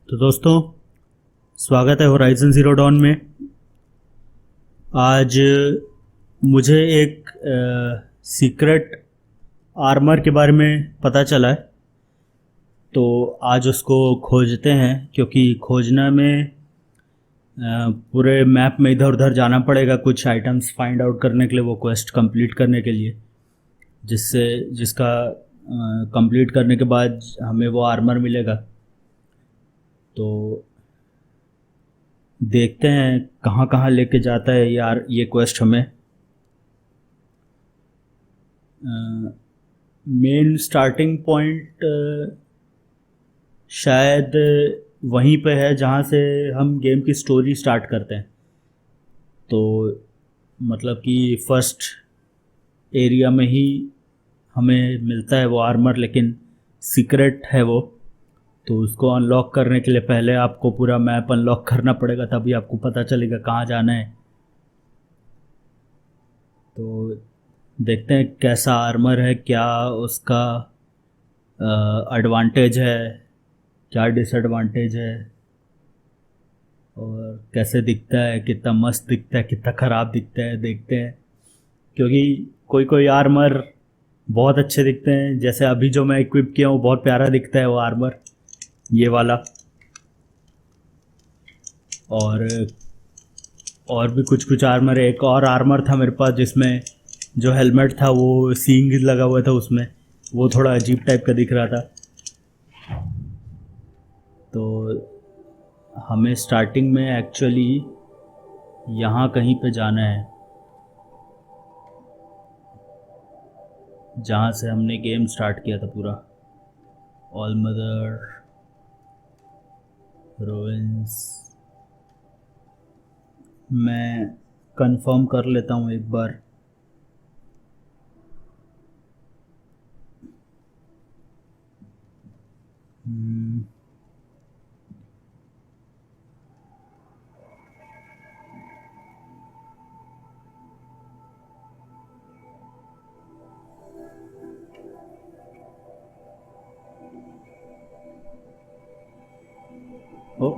तो दोस्तों, स्वागत है होराइजन ज़ीरो डॉन में। आज मुझे एक सीक्रेट आर्मर के बारे में पता चला है, तो आज उसको खोजते हैं। क्योंकि खोजना में पूरे मैप में इधर उधर जाना पड़ेगा कुछ आइटम्स फाइंड आउट करने के लिए, वो क्वेस्ट कंप्लीट करने के लिए, जिसका कंप्लीट करने के बाद हमें वो आर्मर मिलेगा। तो देखते हैं कहाँ कहाँ लेके जाता है यार ये क्वेस्ट हमें। मेन स्टार्टिंग पॉइंट शायद वहीं पे है जहाँ से हम गेम की स्टोरी स्टार्ट करते हैं। तो मतलब कि फर्स्ट एरिया में ही हमें मिलता है वो आर्मर, लेकिन सीक्रेट है वो। तो उसको अनलॉक करने के लिए पहले आपको पूरा मैप अनलॉक करना पड़ेगा, तभी आपको पता चलेगा कहाँ जाना है। तो देखते हैं कैसा आर्मर है, क्या उसका एडवांटेज है, क्या डिसएडवांटेज है, और कैसे दिखता है, कितना मस्त दिखता है, कितना ख़राब दिखता है। देखते हैं, क्योंकि कोई कोई आर्मर बहुत अच्छे दिखते हैं। जैसे अभी जो मैं इक्विप किया हूँ बहुत प्यारा दिखता है वो आर्मर, ये वाला। और भी कुछ कुछ आर्मर है। एक और आर्मर था मेरे पास जिसमें जो हेलमेट था वो सींग लगा हुआ था उसमें, वो थोड़ा अजीब टाइप का दिख रहा था। तो हमें स्टार्टिंग में एक्चुअली यहाँ कहीं पे जाना है जहाँ से हमने गेम स्टार्ट किया था पूरा। All mother रोइंस। मैं कंफर्म कर लेता हूँ एक बार। हम्म, ओ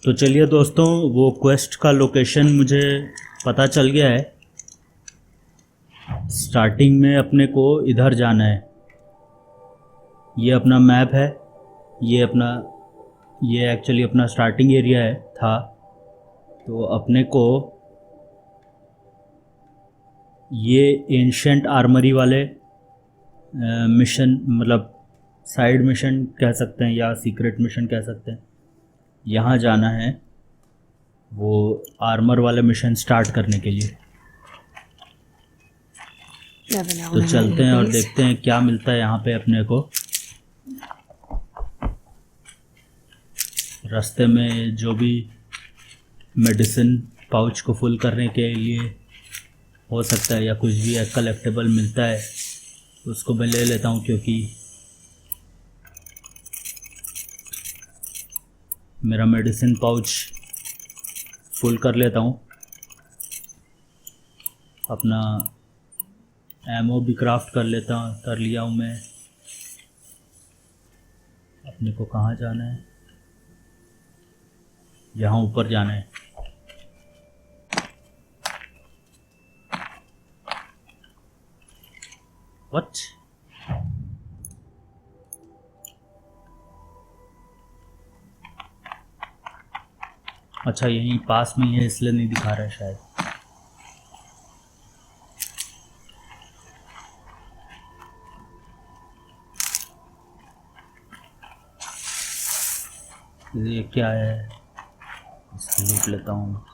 तो चलिए दोस्तों, वो क्वेस्ट का लोकेशन मुझे पता चल गया है। स्टार्टिंग में अपने को इधर जाना है। ये अपना मैप है, ये एक्चुअली अपना स्टार्टिंग एरिया है था। तो अपने को ये एंशंट आर्मरी वाले मिशन, मतलब साइड मिशन कह सकते हैं या सीक्रेट मिशन कह सकते हैं, यहाँ जाना है वो आर्मर वाले मिशन स्टार्ट करने के लिए। तो चलते हैं और देखते हैं क्या मिलता है यहाँ पे अपने को। रास्ते में जो भी मेडिसिन पाउच को फुल करने के लिए हो सकता है या कुछ भी कलेक्टेबल मिलता है उसको मैं ले लेता हूँ, क्योंकि मेरा मेडिसिन पाउच फुल कर लेता हूँ। अपना एमओ भी क्राफ्ट कर लिया हूँ मैं। अपने को कहाँ जाना है? यहाँ ऊपर जाना है। What? अच्छा, यहीं पास में ही है इसलिए नहीं दिखा रहा है शायद। ये क्या है? इसको लूट लेता हूँ।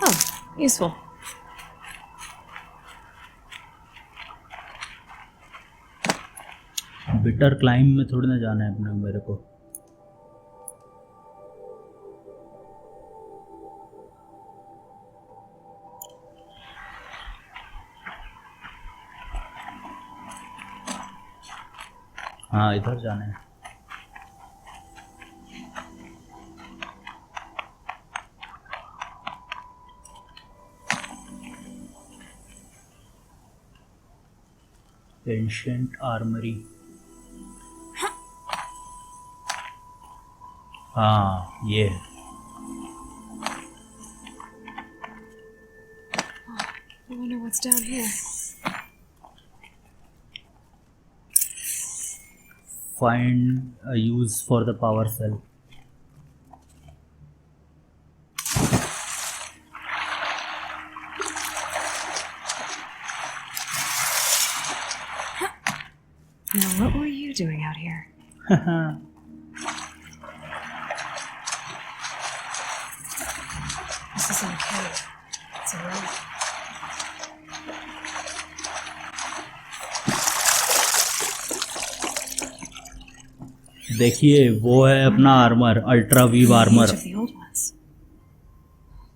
Oh, useful. बिटर क्लाइंब में थोड़ी ना जाना है अपने मेरे को। हाँ, इधर जाना है। Ancient armoury. हाँ, ये है। I wonder what's down here. Find a use for the power cell. Now, what were you doing out here? This isn't a cave. It's a room. देखिए, वो है अपना armour, ultra weave armour. Each of the old ones.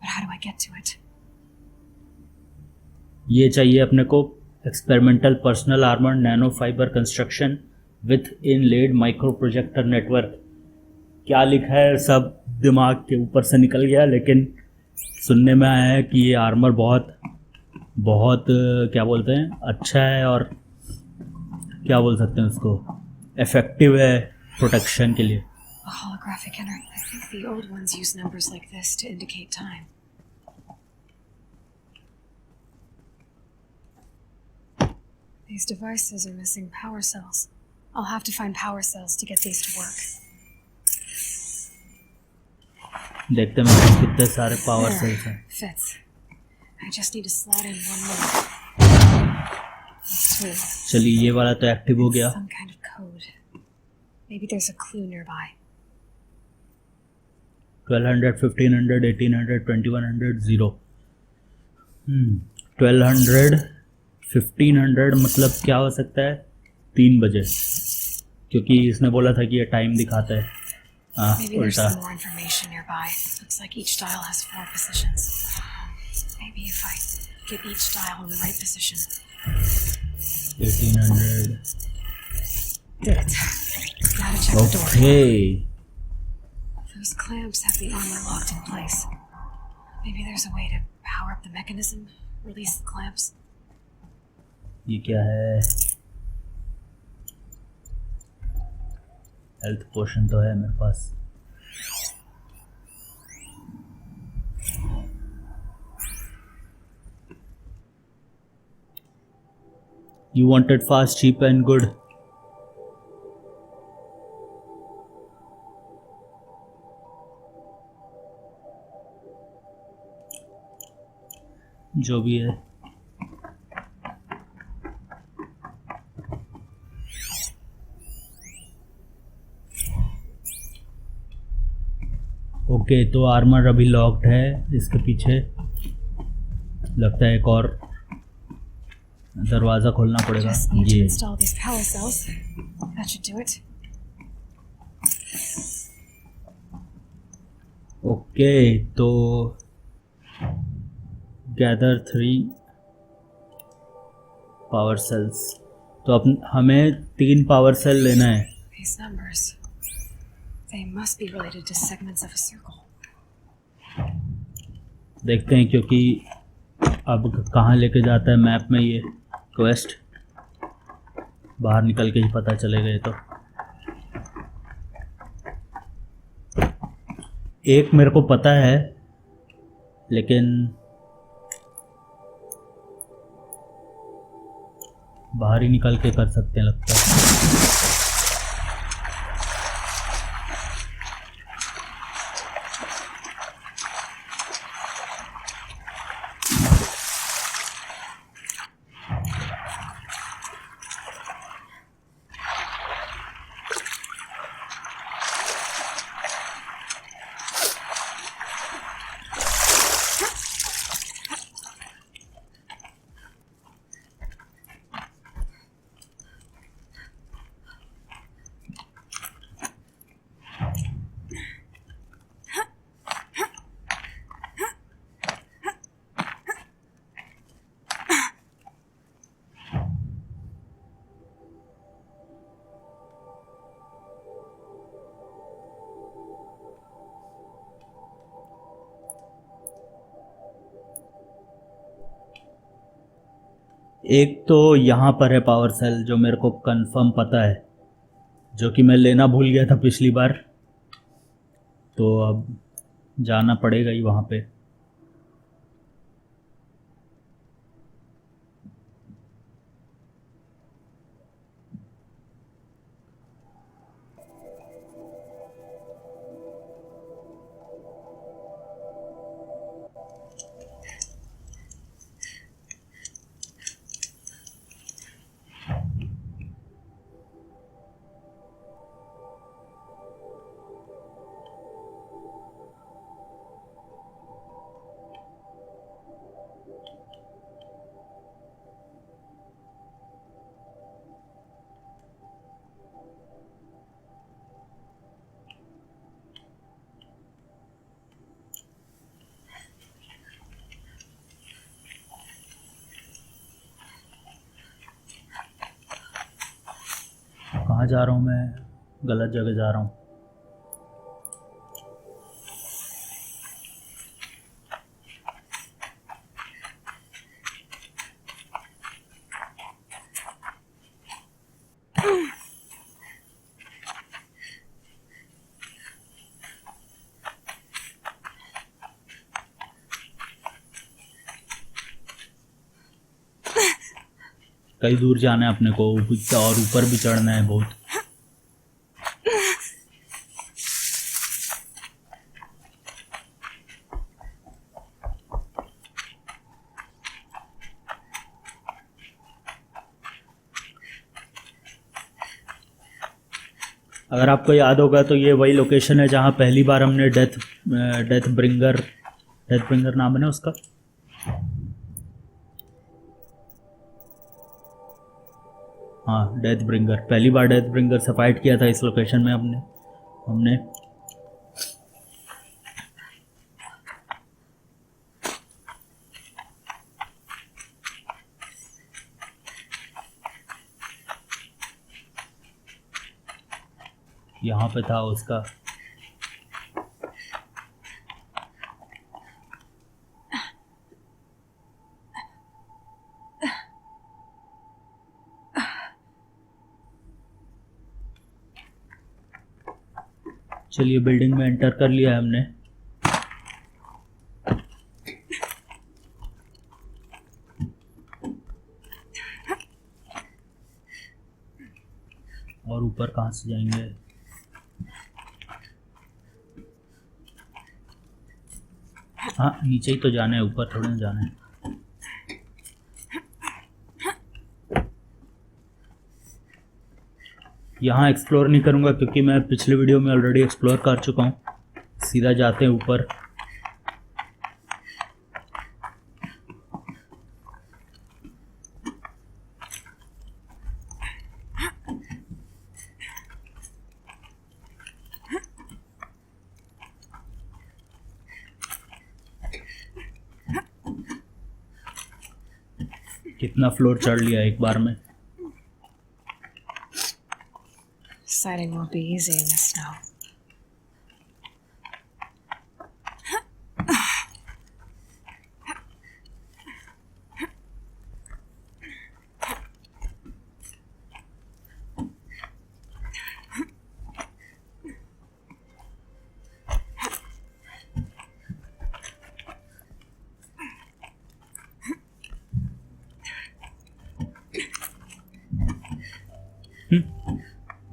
But how do I get to it? ये चाहिए अपने को। Experimental personal armour nano fibre construction with inlaid micro projector network. क्या लिखा है सब दिमाग के ऊपर से निकल गया, लेकिन सुनने में आया है कि ये आर्मर बहुत बहुत क्या बोलते हैं, अच्छा है, और क्या बोल सकते हैं उसको, इफेक्टिव है प्रोटेक्शन के लिए। A holographic energy. I think the old ones use numbers like this to indicate time. These devices are missing power cells. I'll have to find power cells to get these to work. देखते हैं मेरे पास कितने सारे power sales हैं। Fits. I just need to slot in one more. That's चलिए, ये वाला तो एक्टिव हो गया। some kind of code. Maybe there's a clue nearby. 1200, 1500, 1800, 2100, 0। 1200, 1500 मतलब क्या हो सकता है? 3 बजे, क्योंकि इसने बोला था कि ये टाइम दिखाता है। हाँ, Maybe there's उल्टा। some more information nearby. Looks like each dial has 4 positions. Maybe if I get each dial in the right position. 1800। Did it. Now to check the door. Okay। Those clamps have the armor locked in place. Maybe there's a way to power up the mechanism, release the clamps. ये क्या है? Health पोशन तो है मेरे पास। You wanted fast, cheap and good. जो भी है। Okay, तो आर्मर अभी लॉक्ड है। इसके पीछे लगता है एक और दरवाज़ा खोलना पड़ेगा। Just need to ये install these power cells. That should do it. Okay, तो गैदर 3 पावर सेल्स। तो अब हमें 3 पावर सेल लेना है। These numbers. They must be related to segments of a circle. देखते हैं, क्योंकि अब कहाँ लेके जाता है मैप में ये क्वेस्ट, बाहर निकल के ही पता चलेगा। ये तो एक मेरे को पता है, लेकिन बाहर ही निकल के कर सकते हैं लगता है। एक तो यहाँ पर है पावर सेल, जो मेरे को कंफर्म पता है, जो कि मैं लेना भूल गया था पिछली बार। तो अब जाना पड़ेगा ही वहाँ पे। कहाँ जा रहा हूँ मैं? गलत जगह जा रहा हूँ। कई दूर जाना है अपने को, और ऊपर भी चढ़ना है बहुत। अगर आपको याद होगा तो ये वही लोकेशन है जहाँ पहली बार हमने डेथ ब्रिंगर नाम है ना उसका। हाँ, डेथ ब्रिंगर। पहली बार डेथ ब्रिंगर से फाइट किया था इस लोकेशन में हमने। यहाँ पे था उसका। चलिए, बिल्डिंग में एंटर कर लिया है हमने। और ऊपर कहाँ से जाएंगे? हाँ नीचे ही तो जाना है, ऊपर थोड़ा ना जाना है। यहाँ एक्सप्लोर नहीं करूँगा क्योंकि मैं पिछले वीडियो में ऑलरेडी एक्सप्लोर कर चुका हूँ। सीधा जाते हैं ऊपर। कितना फ्लोर चढ़ लिया एक बार में। Deciding won't be easy in the snow.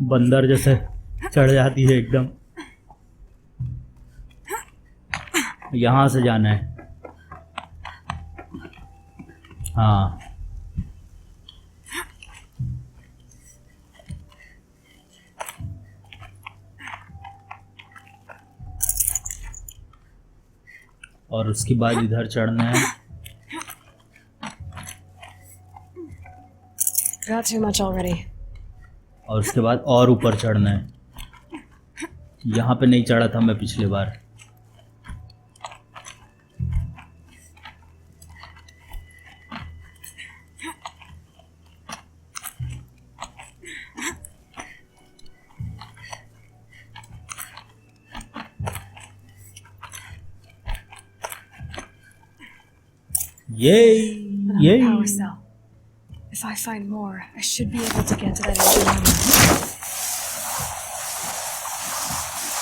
बंदर जैसे चढ़ जाती है एकदम। यहाँ से जाना है। हाँ और उसके बाद इधर चढ़ना है। Got too much already. और उसके बाद और ऊपर चढ़ना है। यहाँ पे नहीं चढ़ा था मैं पिछली बार। Another power cell. If I find more, I should be able to get to that engine room.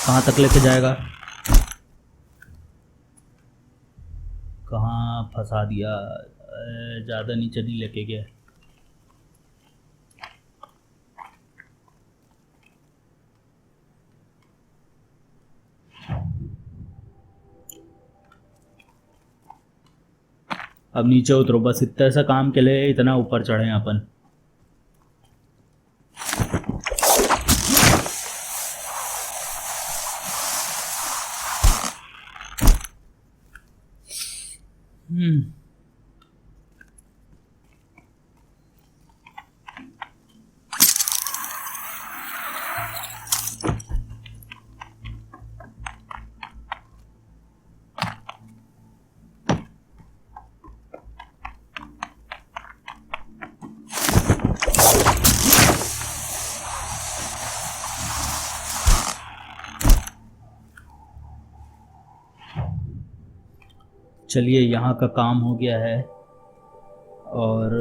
कहाँ तक लेके जाएगा? कहाँ फंसा दिया? ज़्यादा नीचे नहीं लेके गया। अब नीचे उतरो बस। इतना सा काम के लिए इतना ऊपर चढ़े हैं अपन। चलिए यहाँ का काम हो गया है और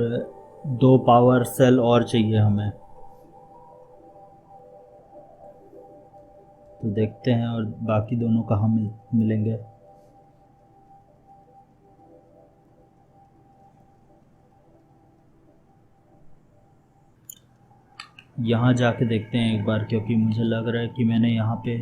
2 पावर सेल और चाहिए हमें। तो देखते हैं और बाकी दोनों कहाँ मिलेंगे। यहाँ जाके देखते हैं एक बार, क्योंकि मुझे लग रहा है कि मैंने यहाँ पे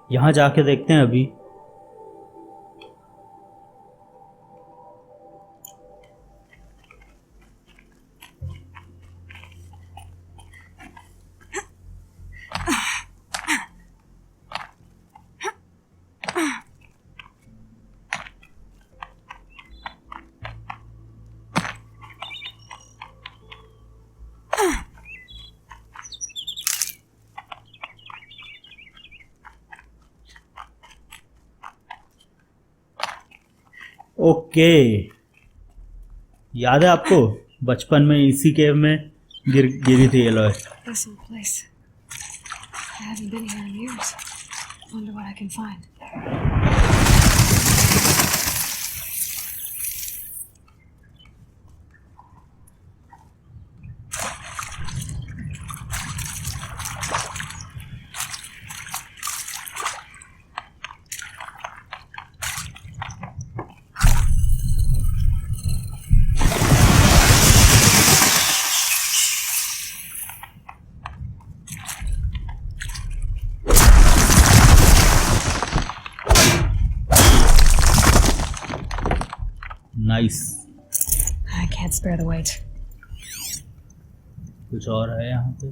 यहाँ जाके देखते हैं अभी। ओके, याद है आपको बचपन में इसी केव में गिरी थी alloy. This old place. I haven't been here in years. Wonder what I can find. Nice. I can't spare the weight. कुछ और है यहाँ पे?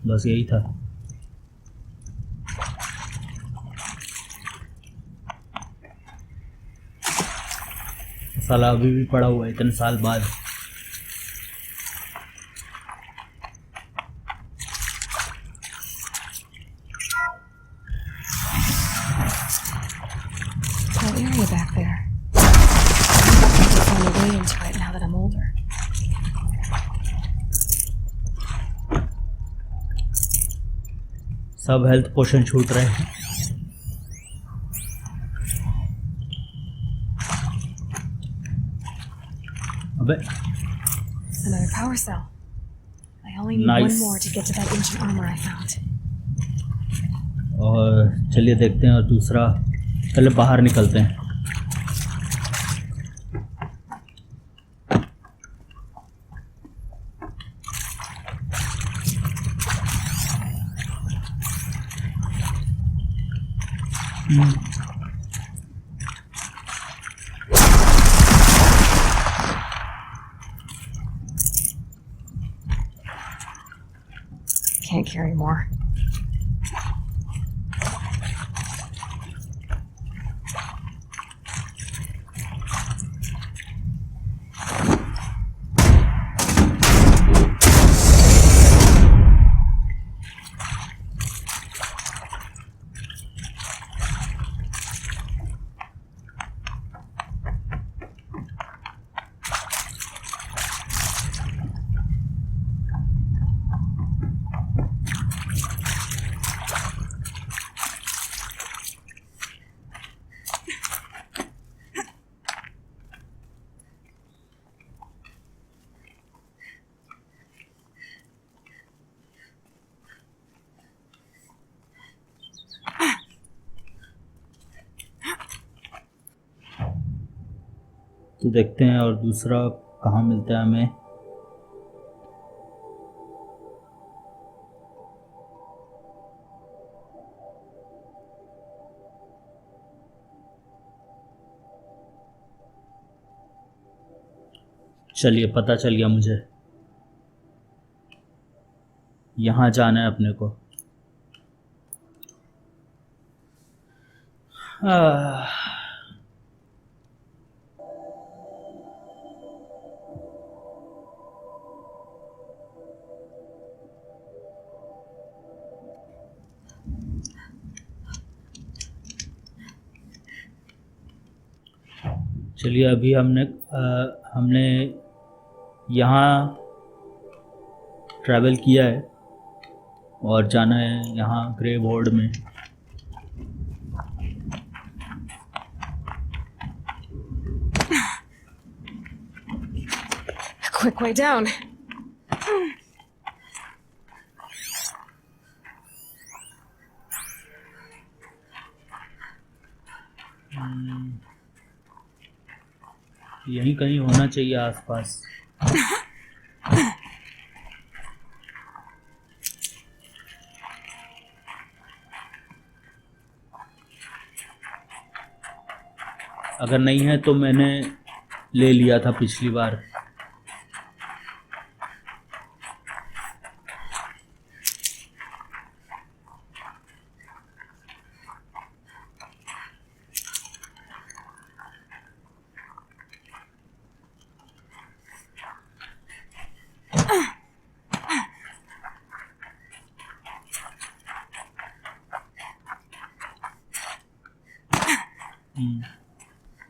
बस यही था। साला अभी भी पड़ा हुआ है इतने साल बाद। That area back there. I can find a way into it now that I'm older. सब हेल्थ पोशन छूट रहे हैं। अबे Another power cell. I only need Nice. one more to get to that ancient armor I found. और चलिए देखते हैं। और दूसरा, पहले बाहर निकलते हैं। Can't carry more. तो देखते हैं और दूसरा कहाँ मिलता है हमें। चलिए पता चल गया मुझे, यहाँ जाना है अपने को। चलिए अभी हमने यहाँ ट्रैवल किया है और जाना है यहाँ ग्रेव होर्ड में। Quick way down. यहीं कहीं होना चाहिए आसपास। अगर नहीं है तो मैंने ले लिया था पिछली बार।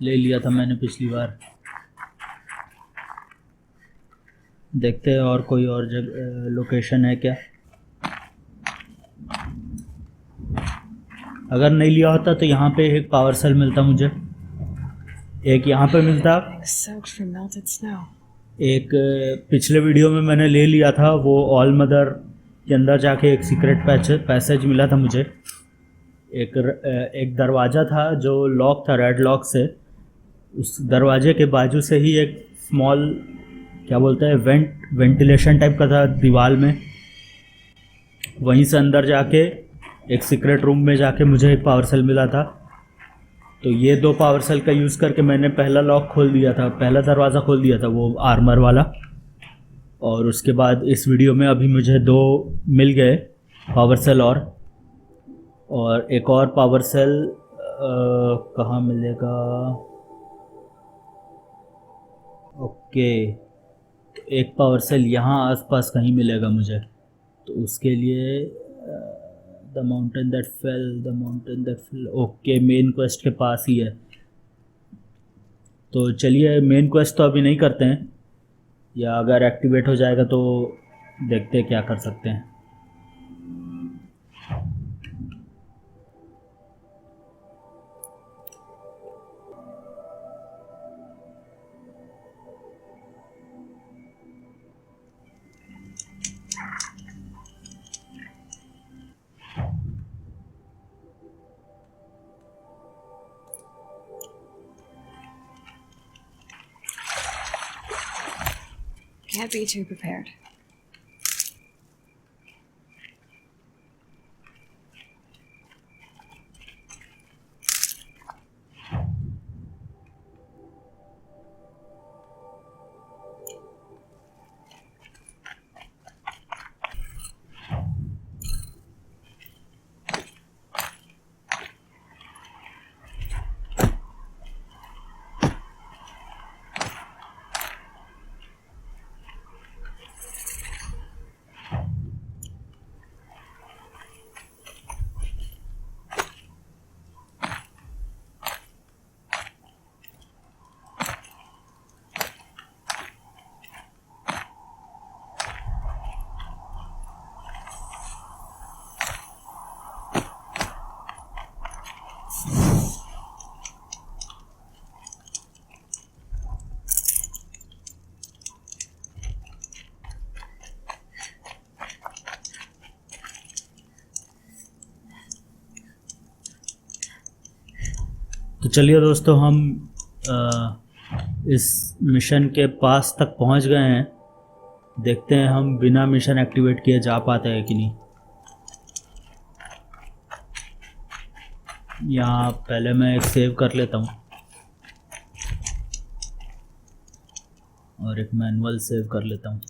ले लिया था मैंने पिछली बार। देखते हैं और कोई और जगह लोकेशन है क्या। अगर नहीं लिया होता तो यहाँ पे एक पावर सेल मिलता मुझे, एक यहाँ पे मिलता, Soaked from melted snow. एक पिछले वीडियो में मैंने ले लिया था वो ऑल मदर के अंदर जाके एक सीक्रेट पैसेज मिला था मुझे। एक दरवाज़ा था जो लॉक था रेड लॉक से, उस दरवाजे के बाजू से ही एक स्मॉल क्या बोलते हैं वेंटिलेशन टाइप का था दीवार में, वहीं से अंदर जाके एक सीक्रेट रूम में जाके मुझे एक पावर सेल मिला था। तो ये 2 पावर सेल का यूज़ करके मैंने पहला लॉक खोल दिया था, पहला दरवाज़ा खोल दिया था वो आर्मर वाला। और उसके बाद इस वीडियो में अभी मुझे 2 मिल गए पावर सेल और एक और पावर सेल कहाँ मिलेगा। ओके, तो एक पावर सेल यहाँ आसपास कहीं मिलेगा मुझे, तो उसके लिए the mountain that fell, okay main quest के पास ही है। तो चलिए मेन क्वेस्ट तो अभी नहीं करते हैं, या अगर एक्टिवेट हो जाएगा तो देखते हैं क्या कर सकते हैं। Can't be too prepared. तो चलिए दोस्तों, हम इस मिशन के पास तक पहुंच गए हैं। देखते हैं हम बिना मिशन एक्टिवेट किए जा पाते हैं कि नहीं। यहाँ पहले मैं एक सेव कर लेता हूँ और एक मैनुअल सेव कर लेता हूँ।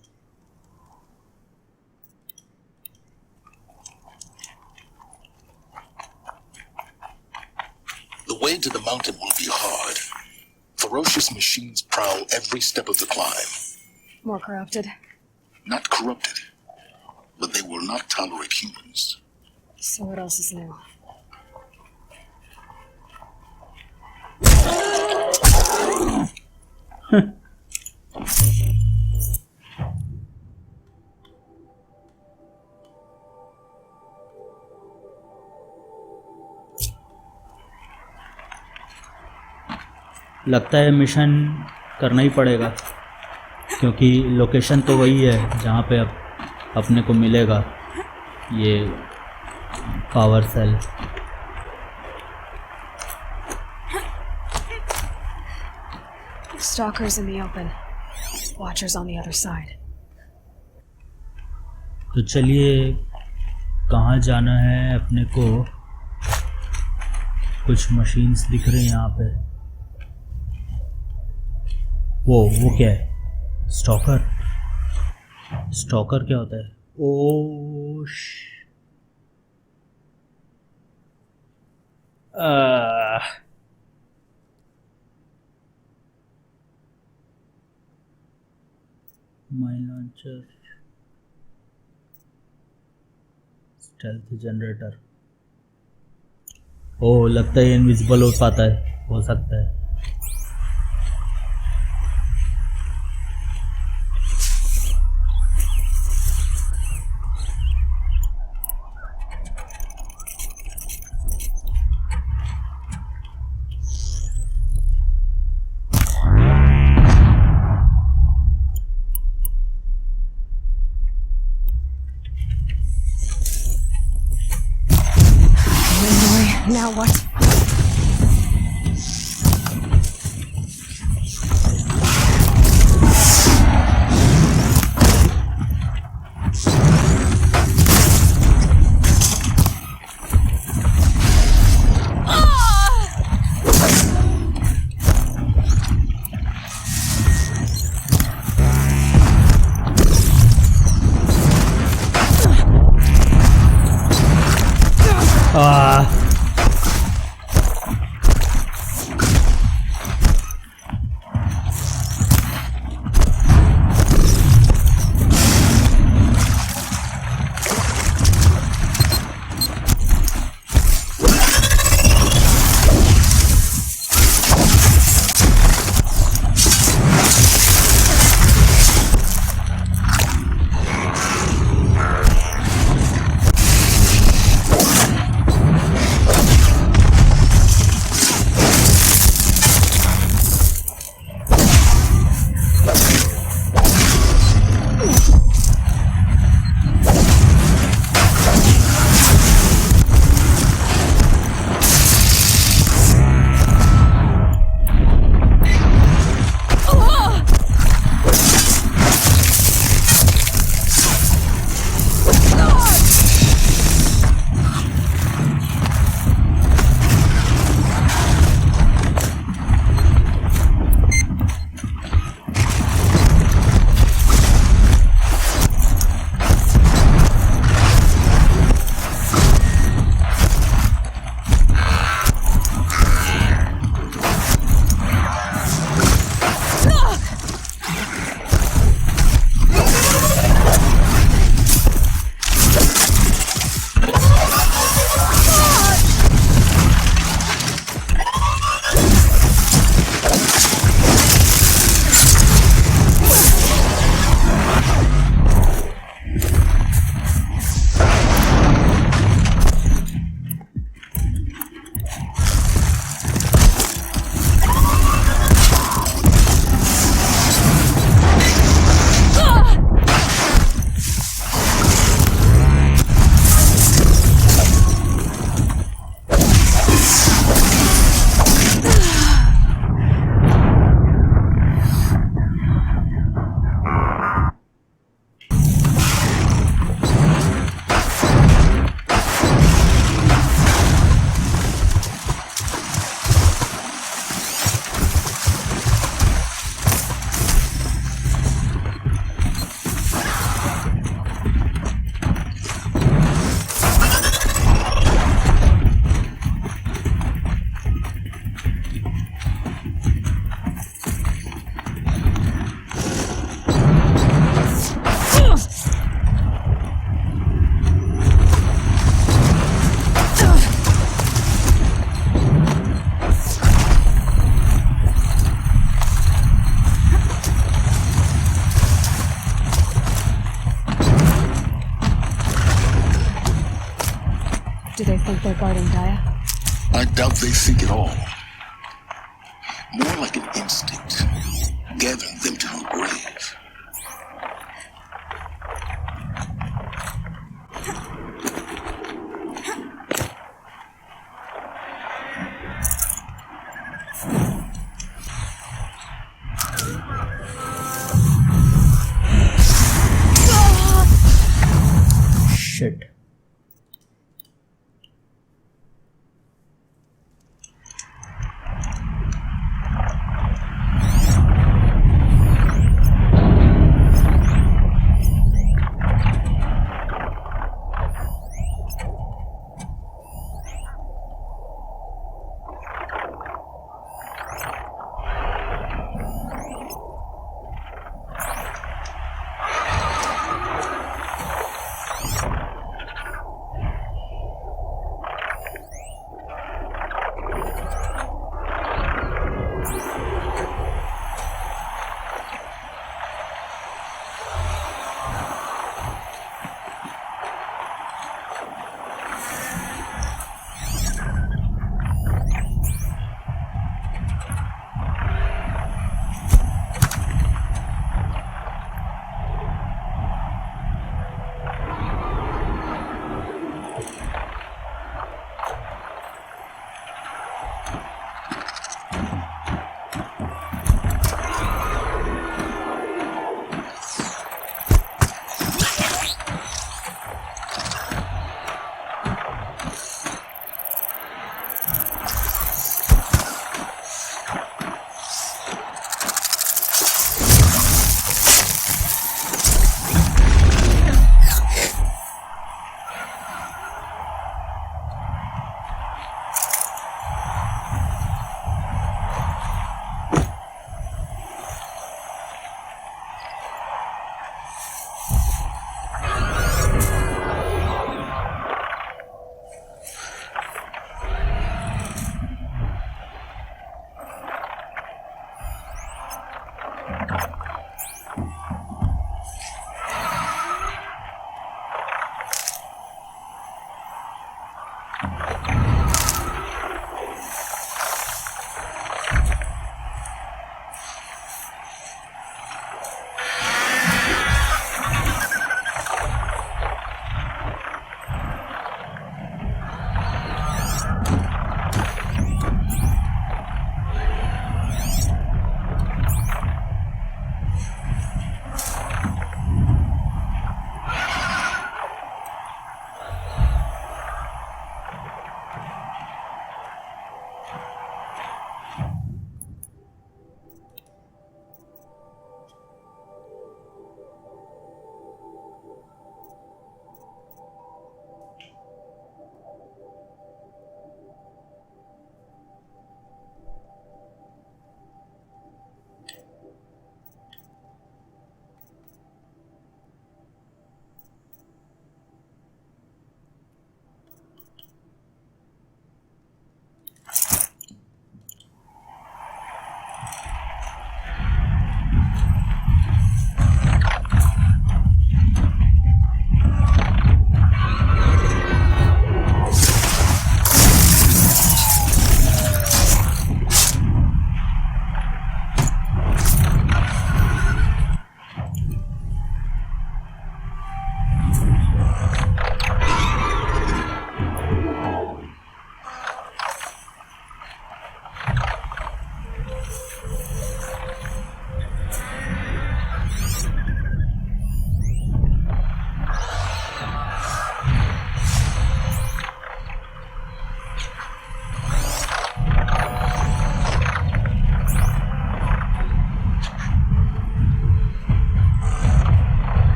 The way to the mountain will be hard. Ferocious machines prowl every step of the climb. More corrupted. Not corrupted, but they will not tolerate humans. So what else is new? लगता है mission करना ही पड़ेगा, क्योंकि location तो वही है जहाँ पे अब अपने को मिलेगा ये power cell. Stalkers in the open. Watchers on the other side. तो चलिए, कहाँ जाना है अपने को। कुछ मशीन्स दिख रहे हैं यहाँ पे। वो क्या है? स्टॉकर क्या होता है? Mine launcher, stealth generator. लगता है इनविजिबल हो पाता है, हो सकता है। Now what? Do they think they're guarding Gaia? I doubt they think at all. More like an instinct, gathering them to her grave. Shit.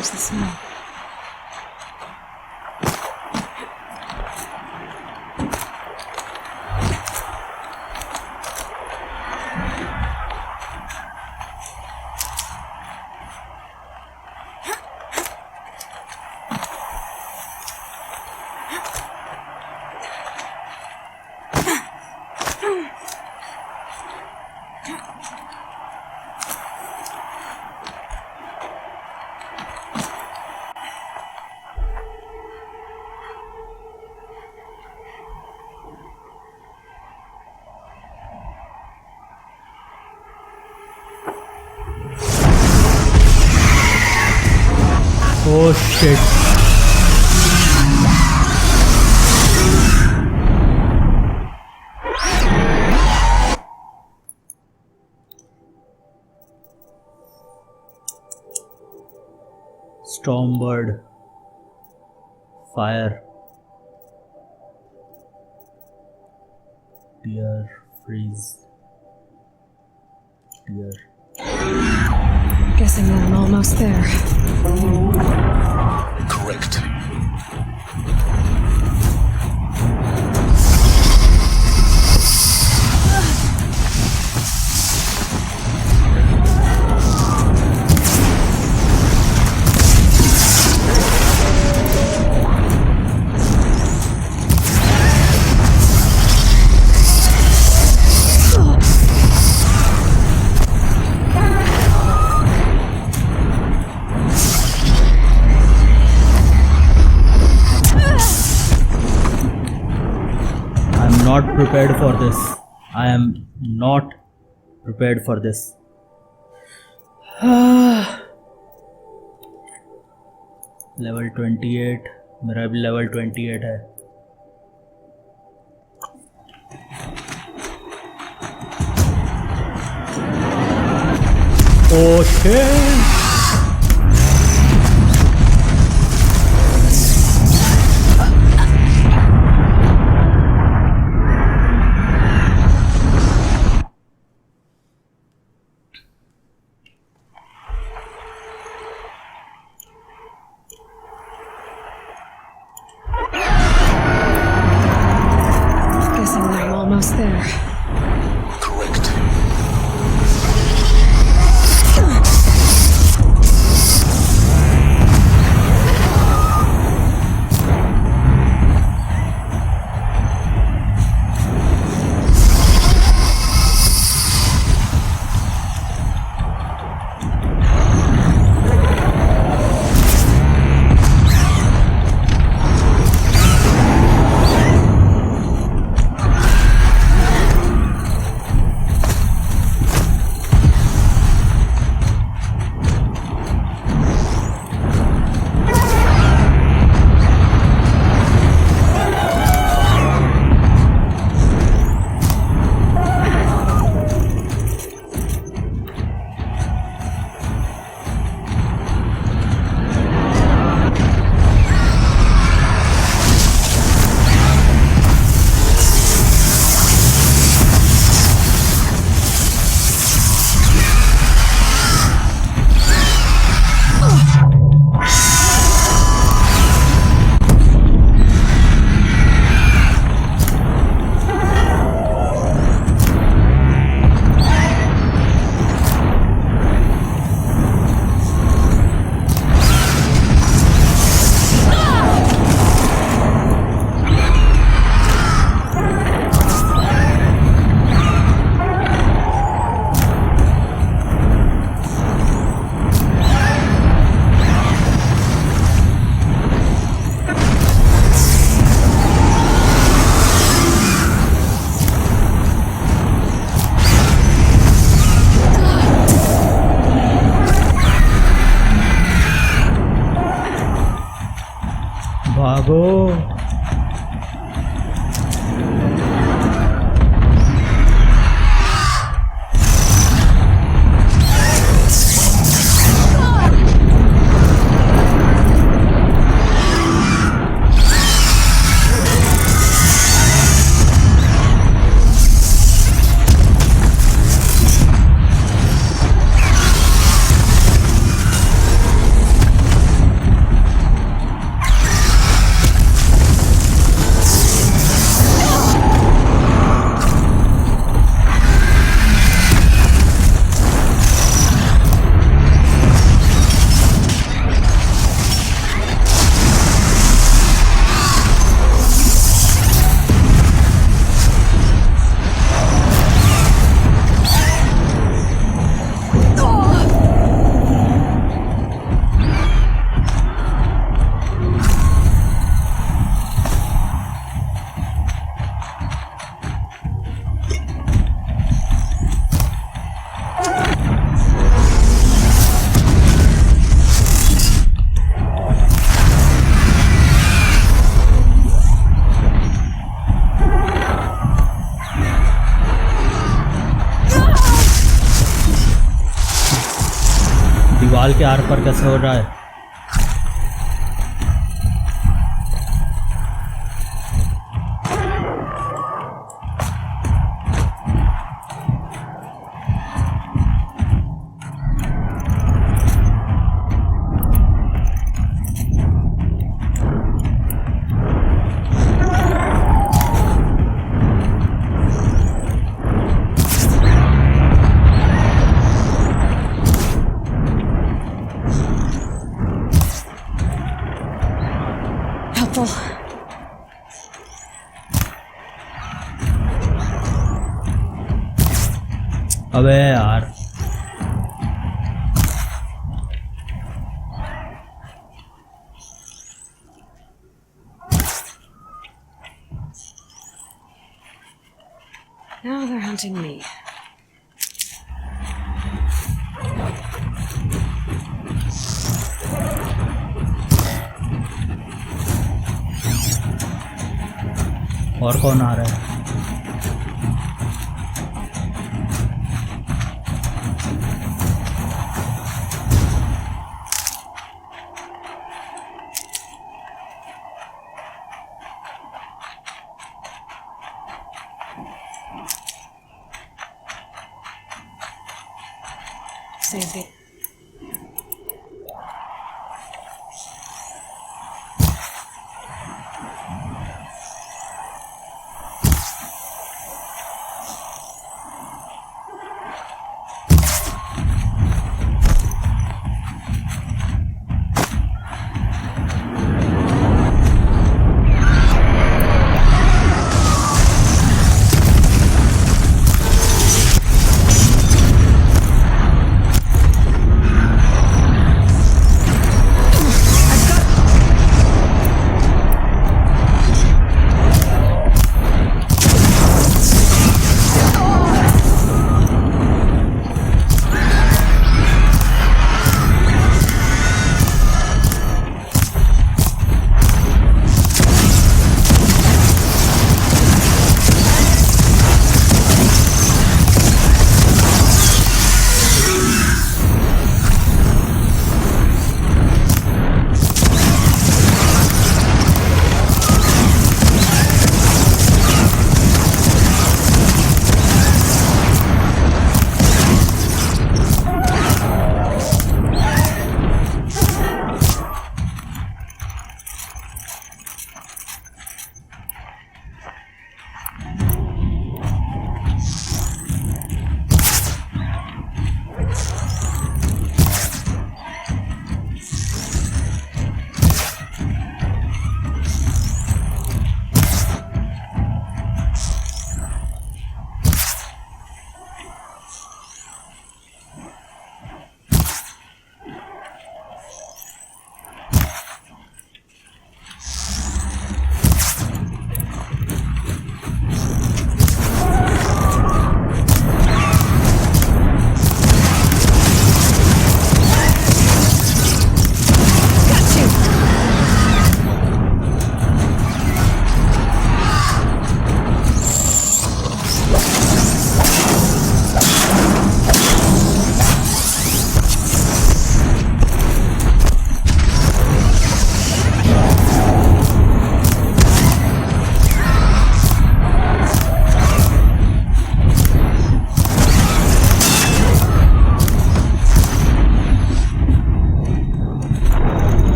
Where's the smell? Oh shit. Stormbird. Fire. Deer. Freeze. Deer. Guessing that I'm almost there. Correct. Not prepared for this. I am not prepared for this. Level 28. मेरा भी level 28 है. Oh shit! Almost there. Correct. भागो। दीवार के are पार कैसे हो रहा है? अबे यार Now they're hunting me. और कौन आ रहा है? Save the...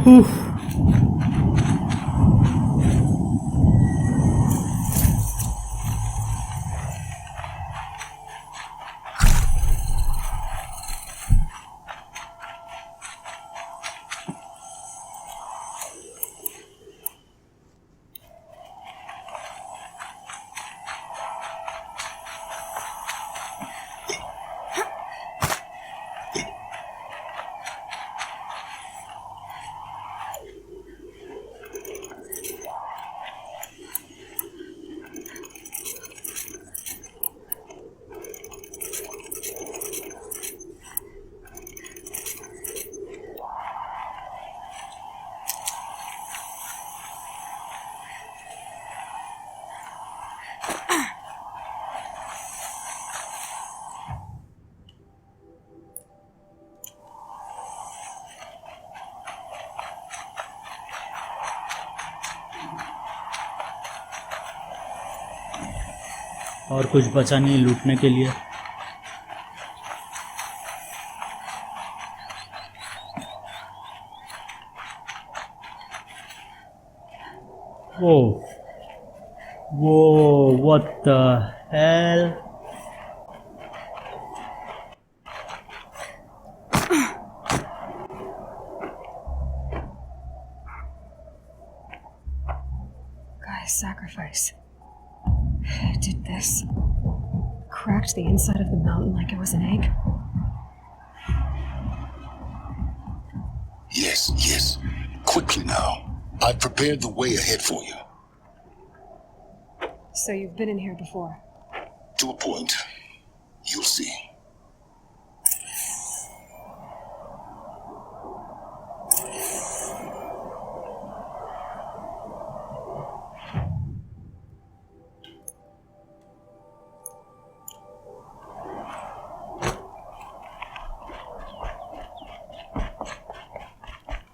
Whew. और कुछ बचा नहीं लूटने के लिए। Whoa, what the hell? Guy's sacrifice. It did this. Cracked the inside of the mountain like it was an egg. Yes, yes. Quickly now. I've prepared the way ahead for you. So you've been in here before? To a point. You'll see.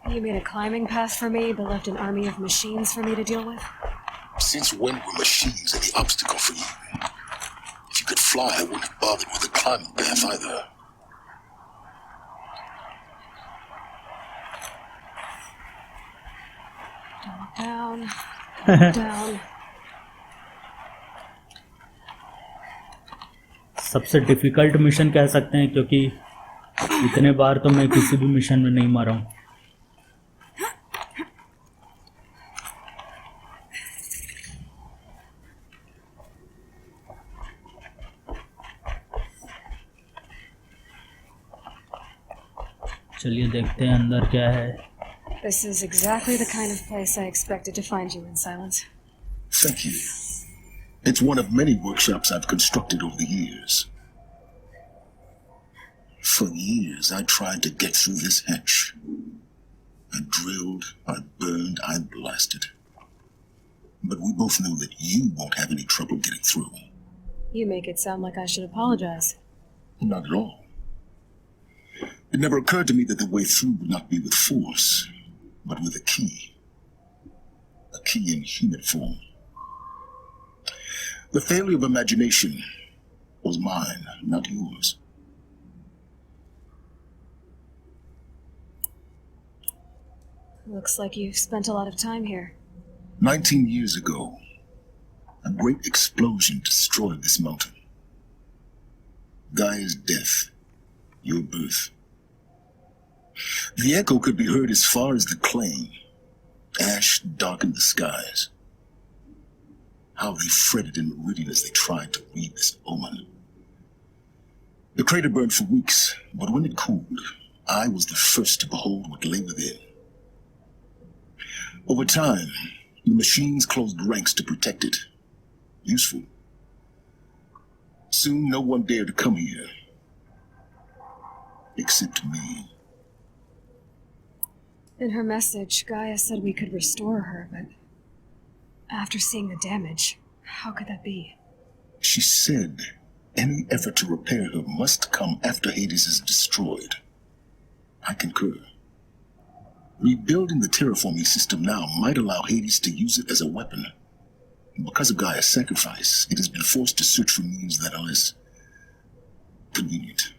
You made a climbing path for me, but left an army of machines for me to deal with? Since when were machines any obstacle for you? If you could fly, I wouldn't have bothered with a climbing path either. Don't look down. Don't look down. सबसे difficult mission कह सकते हैं क्योंकि इतने बार तो मैं किसी भी मिशन में नहीं मारा हूँ। चलिए देखते हैं अंदर क्या है। This is exactly the kind of place I expected to find you in, Silence. Thank you. It's one of many workshops I've constructed over the years. For years, I tried to get through this hatch. I drilled, I burned, I blasted. But we both know that you won't have any trouble getting through. You make it sound like I should apologize. Not at all. It never occurred to me that the way through would not be with force, but with a key. A key in human form. The failure of imagination was mine, not yours. Looks like you've spent a lot of time here. 19 years ago, a great explosion destroyed this mountain. Gaia's death, your birth. The echo could be heard as far as the claim. Ash darkened the skies. How they fretted in meridian as they tried to read this omen. The crater burned for weeks, but when it cooled, I was the first to behold what lay within. Over time, the machines closed ranks to protect it. Useful. Soon, no one dared to come here. Except me. In her message, Gaia said we could restore her, but after seeing the damage, how could that be? She said any effort to repair her must come after Hades is destroyed. I concur. Rebuilding the terraforming system now might allow Hades to use it as a weapon. Because of Gaia's sacrifice, it has been forced to search for means that are less convenient.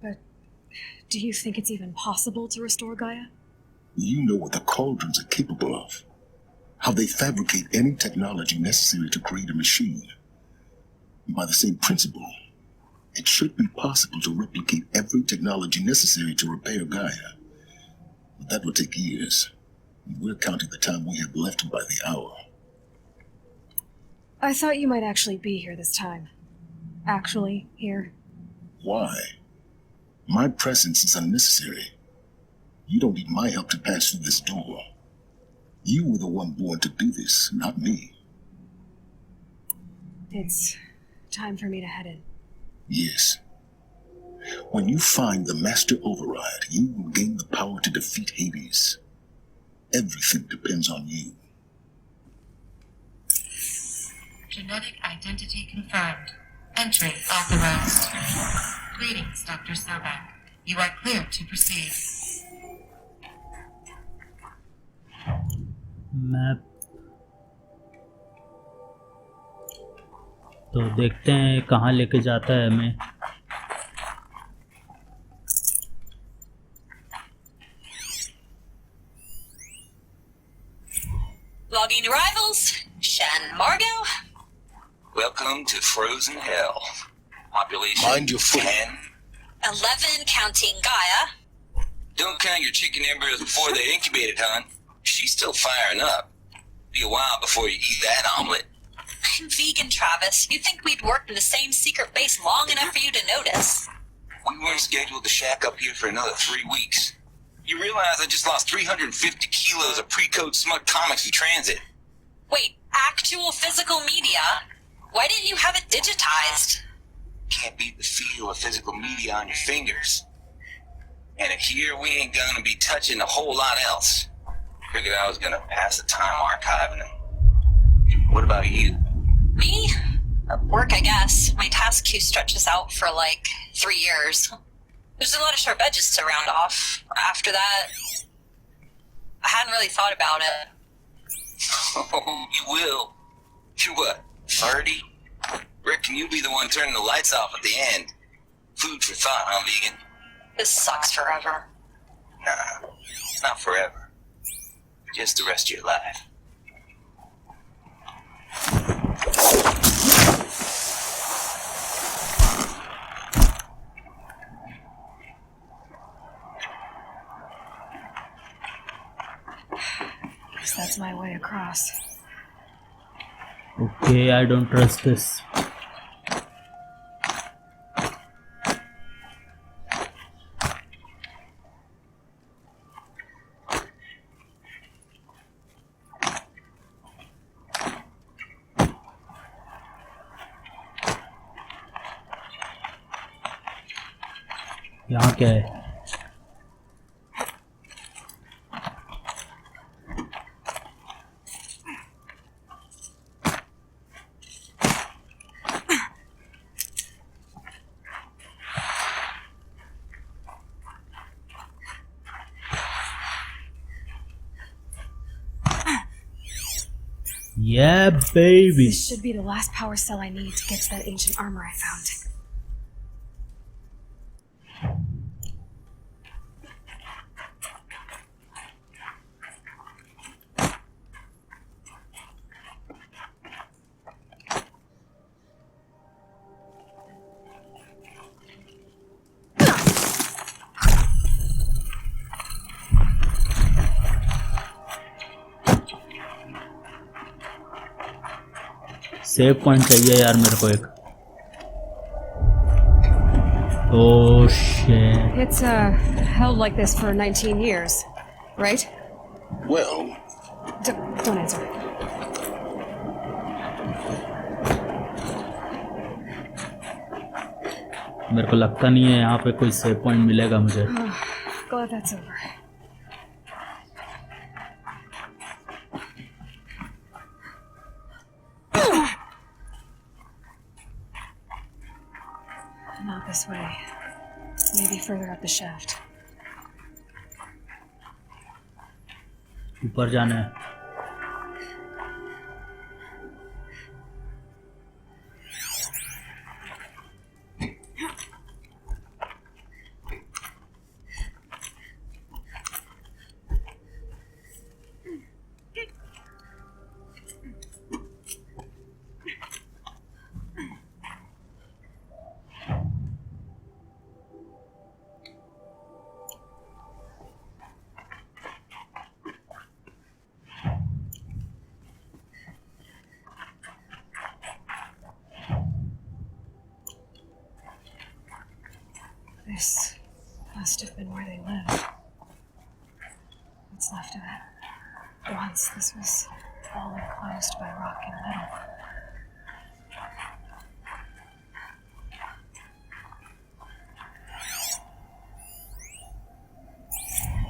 But do you think it's even possible to restore Gaia? You know what the cauldrons are capable of. How they fabricate any technology necessary to create a machine. By the same principle, it should be possible to replicate every technology necessary to repair Gaia. But that will take years. We're counting the time we have left by the hour. I thought you might actually be here this time. Actually, here. Why? My presence is unnecessary. You don't need my help to pass through this door. You were the one born to do this, not me. It's time for me to head in. Yes. When you find the Master Override, you will gain the power to defeat Hades. Everything depends on you. Genetic identity confirmed. Entry authorized. Greetings, Dr. Sobek. You are cleared to proceed. Map तो देखते हैं कहाँ लेके जाता है हमें. Logging arrivals. Shan Margot. Welcome to Frozen Hell. Population Mind your foot. 10. 11 counting Gaia. Don't count your chicken embryos before they're incubated, hon. She's still firing up. Be a while before you eat that omelet. I'm vegan, Travis. You'd think we'd worked in the same secret base long enough for you to notice. We weren't scheduled to shack up here for another 3 weeks. You realize I just lost 350 kilos of pre-code smug comics in transit. Wait, actual physical media? Why didn't you have it digitized? Can't beat the feel of physical media on your fingers. And if here we ain't gonna be touching a whole lot else. Figured I was gonna pass the time archiving them. What about you? Me? Work, I guess. My task queue stretches out for like 3 years. There's a lot of sharp edges to round off. After that, I hadn't really thought about it. Oh, you will. You're what, 30? Reckon you'll be the one turning the lights off at the end. Food for thought, huh, vegan? This sucks forever. Nah, not forever. Just the rest of your life. Guess that's my way across. Okay, I don't trust this. यहाँ क्या है? Yeah, baby. This should be the last power cell I need to get to that ancient armor I found. Save point चाहिए यार मेरे को एक. Oh shit. It's held like this for 19 years, right? Well, Don't answer. मेरे को लगता नहीं है यहाँ पे कोई सेव पॉइंट मिलेगा मुझे. Glad that's over. Not this way. Maybe further up the shaft. ऊपर जाना है. This must have been where they lived. What's left of it. Once this was all enclosed by rock and metal.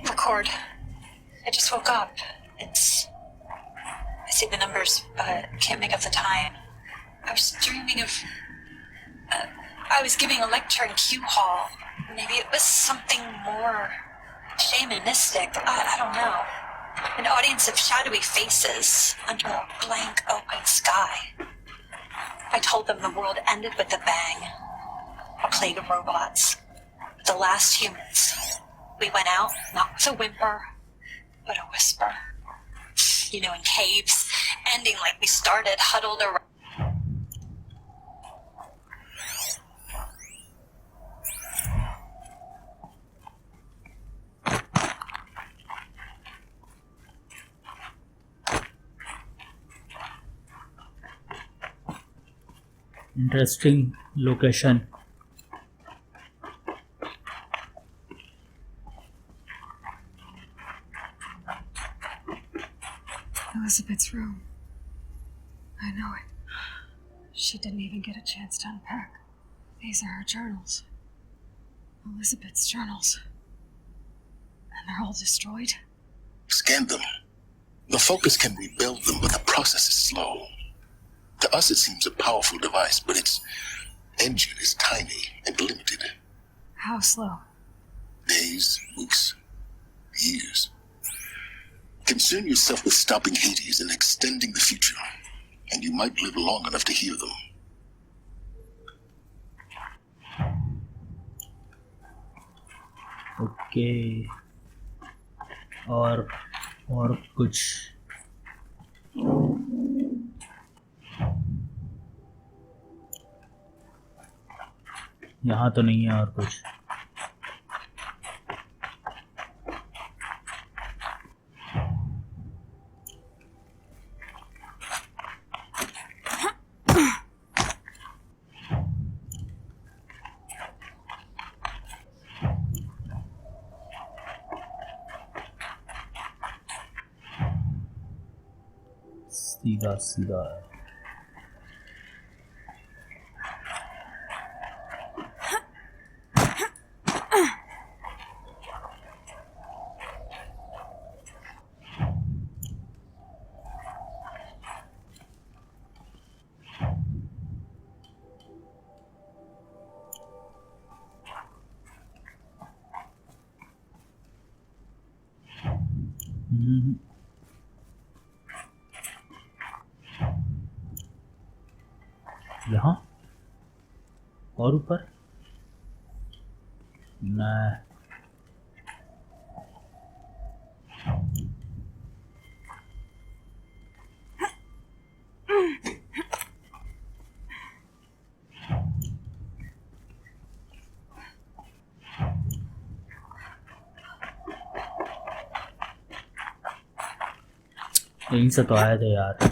Record. I just woke up. I see the numbers, but can't make up the time. I was dreaming of... I was giving a lecture in Q Hall. Maybe it was something more shamanistic. I don't know. An audience of shadowy faces under a blank open sky. I told them the world ended with a bang. A plague of robots. The last humans. We went out, not with a whimper, but a whisper. You know, in caves, ending like we started, huddled around. Interesting location. Elizabeth's room. I know it. She didn't even get a chance to unpack. These are her journals. Elizabeth's journals. And they're all destroyed? Scan them. The Focus can rebuild them, but the process is slow. To us, it seems a powerful device, but its engine is tiny and limited. How slow? Days, weeks, years. Concern yourself with stopping Hades and extending the future, and you might live long enough to hear them. Okay. और कुछ यहाँ तो नहीं है और कुछ. सीधा सीधा यहाँ और ऊपर नहीं. यहीं से तो आए थे यार.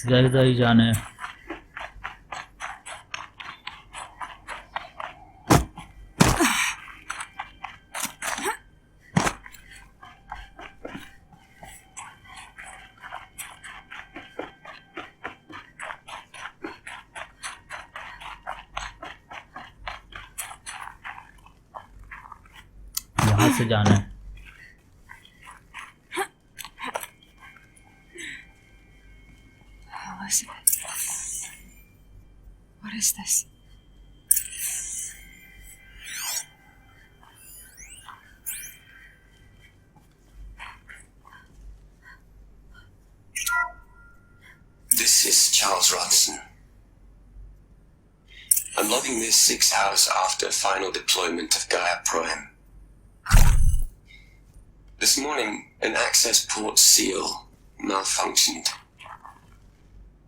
ज़्यादा ही जाने. यहाँ से जाना है. Elizabeth. What is this? This is Charles Rodson. I'm logging this 6 hours after final deployment of Gaia Prime. This morning, an access port seal malfunctioned.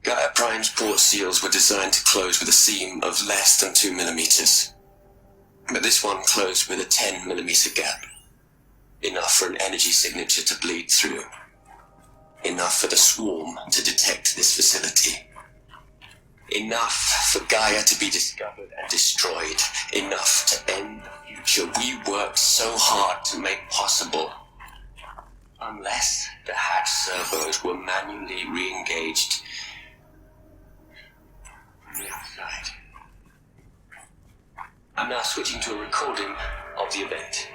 Gaia Prime's port seals were designed to close with a seam of less than 2 millimeters. But this one closed with a 10 millimeter gap. Enough for an energy signature to bleed through. Enough for the swarm to detect this facility. Enough for Gaia to be discovered and destroyed. Enough to end the future we worked so hard to make possible. Unless the hatch servos were manually re-engaged from the outside. I'm now switching to a recording of the event.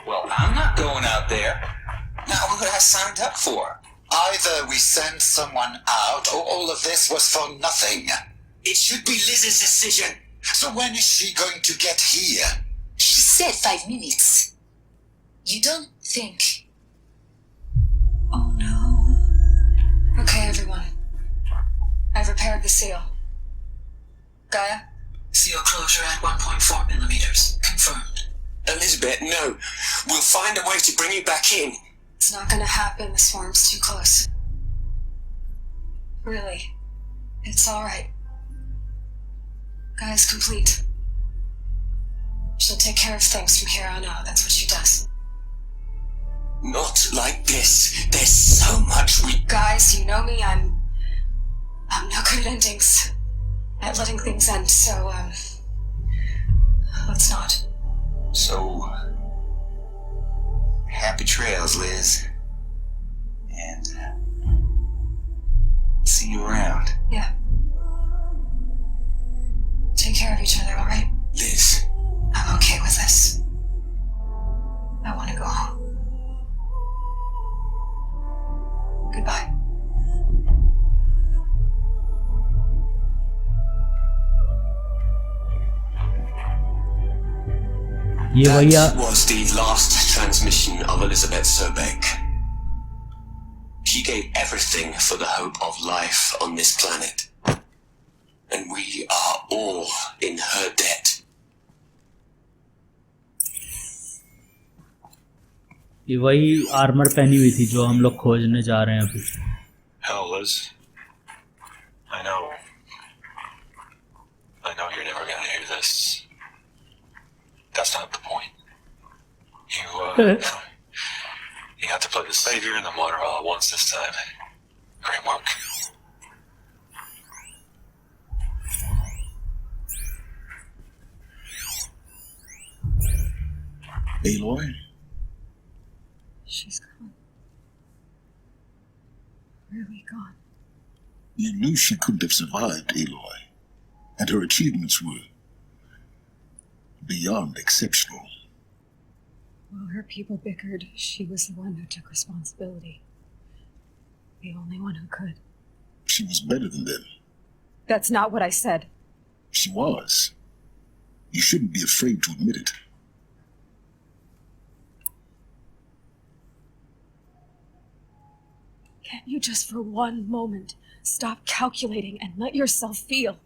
Well, I'm not going out there. Now, what did I signed up for? Either we send someone out, or all of this was for nothing. It should be Liz's decision. So when is she going to get here? She said 5 minutes. You don't think... Oh no. Okay, everyone. I've repaired the seal. Gaia? Seal closure at 1.4 millimeters. Confirmed. Elizabeth, no. We'll find a way to bring you back in. It's not gonna happen. The swarm's too close. Really. It's alright. Gaia's complete. She'll take care of things from here on out. That's what she does. Not like this. There's so much we... Guys, you know me. I'm no good at endings. At letting things end, so, let's not. So, happy trails, Liz. And see you around. Yeah. Take care of each other, alright? Liz. I'm okay with this. I want to go home. Goodbye. ये भैया That was the last transmission of Elizabeth Sobek. She gave everything for the hope of life on this planet. And we are all in her debt. ये वही armour पहनी हुई थी जो हम लोग खोजने जा रहे हैं अभी. Hell, Liz. I know you're never gonna hear this. That's not the point. You have to play the savior and the martyr all at once this time. Great work. Aloy? She's gone. Really gone. You knew she couldn't have survived, Aloy. And her achievements were beyond exceptional. While her people bickered, she was the one who took responsibility. The only one who could. She was better than them. That's not what I said. She was. You shouldn't be afraid to admit it. Can't you just for one moment stop calculating and let yourself feel?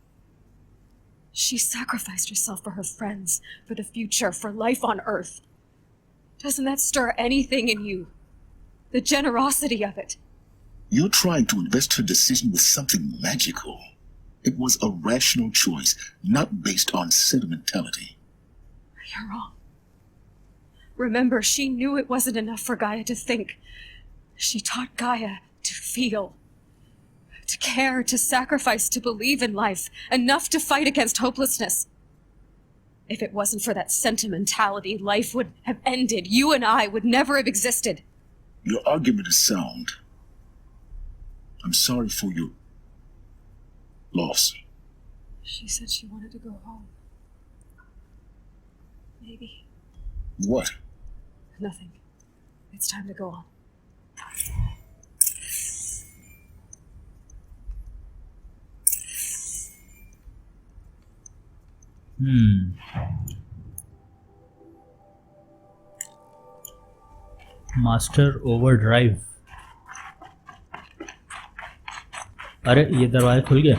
She sacrificed herself for her friends, for the future, for life on Earth. Doesn't that stir anything in you? The generosity of it. You're trying to invest her decision with something magical. It was a rational choice, not based on sentimentality. You're wrong. Remember, she knew it wasn't enough for Gaia to think. She taught Gaia to feel, to care, to sacrifice, to believe in life, enough to fight against hopelessness. If it wasn't for that sentimentality, life would have ended. You and I would never have existed. Your argument is sound. I'm sorry for your loss. She said she wanted to go home. Maybe. What? Nothing. It's time to go on. Master overdrive. अरे ये दरवाजा खुल गया.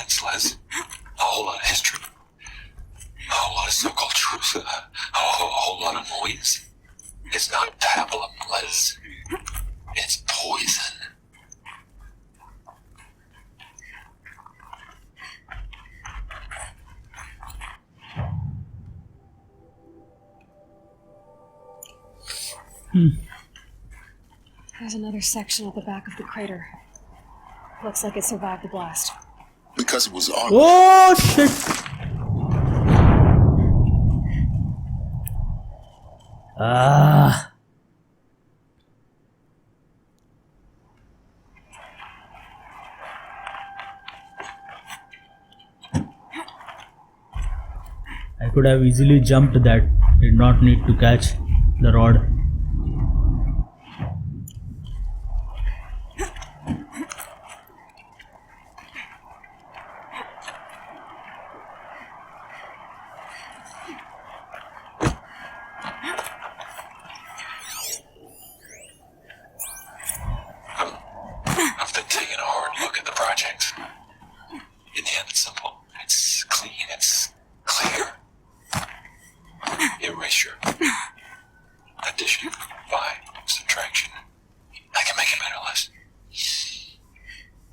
events, Les. A whole lot of history. A whole lot of so-called truth. A whole lot of noise. It's not pablum, Les. It's poison. There's another section at the back of the crater. Looks like it survived the blast. Because it was armored. Oh shit! Ah. I could have easily jumped that. Did not need to catch the rod. I've been taking a hard look at the project. In the end, it's simple. It's clean. It's clear. Erasure. Addition. By subtraction. I can make it better, Les.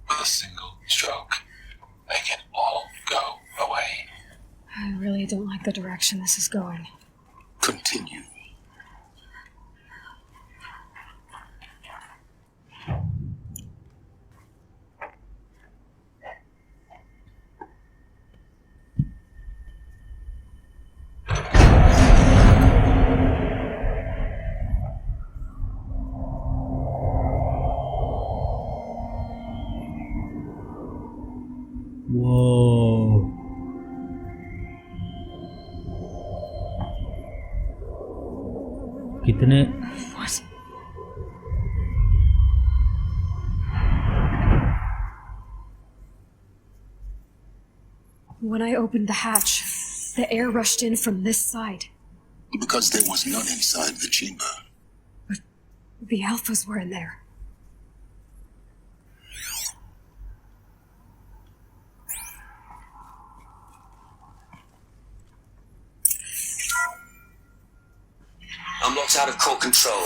With a single stroke, make it all go away. I really don't like the direction this is going. Continue. Whoa. कितने What? When I opened the hatch, the air rushed in from this side. Because there was none inside the chamber. The alphas were in there. I'm locked out of core control.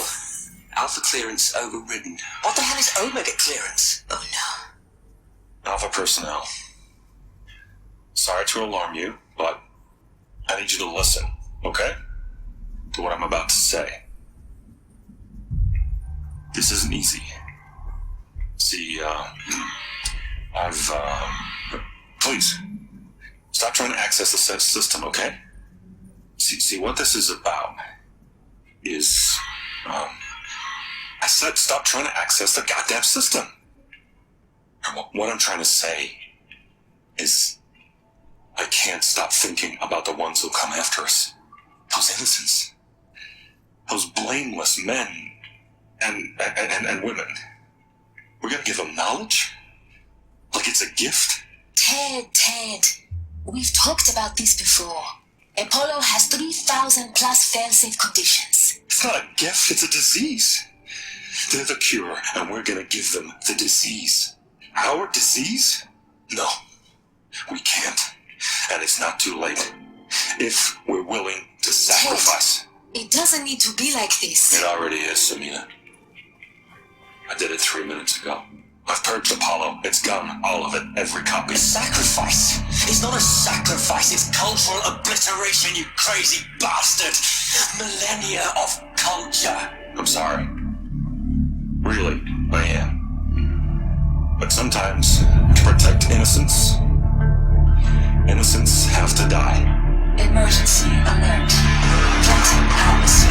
Alpha clearance overridden. What the hell is Omega clearance? Oh no. Alpha personnel. Sorry to alarm you, but I need you to listen, okay? To what I'm about to say. This isn't easy. See, please, stop trying to access the system, okay? See, what this is about is, I said stop trying to access the goddamn system. And what I'm trying to say is, I can't stop thinking about the ones who'll come after us. Those innocents. Those blameless men and women. We're gonna give them knowledge? Like it's a gift? Ted. We've talked about this before. Apollo has 3,000 plus fail-safe conditions. It's not a gift, it's a disease. They're the cure, and we're gonna give them the disease. Our disease? No, we can't. And it's not too late. If we're willing to sacrifice. Ted, it doesn't need to be like this. It already is, Samina. I did it 3 minutes ago. I've purged Apollo. It's gone. All of it. Every copy. A sacrifice? It's not a sacrifice, it's cultural obliteration, you crazy bastard! Millennia of culture! I'm sorry. Really, I am. But sometimes, to protect innocence, innocents have to die. Emergency alert. Planting hours.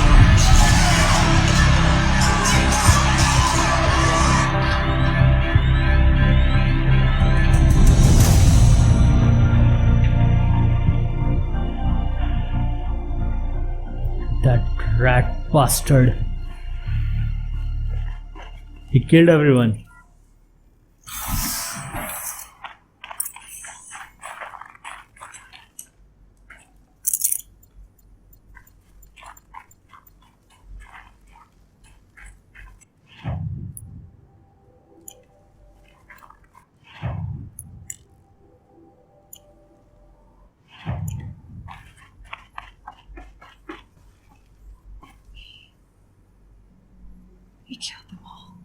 that rat bastard. He killed everyone. We killed them all.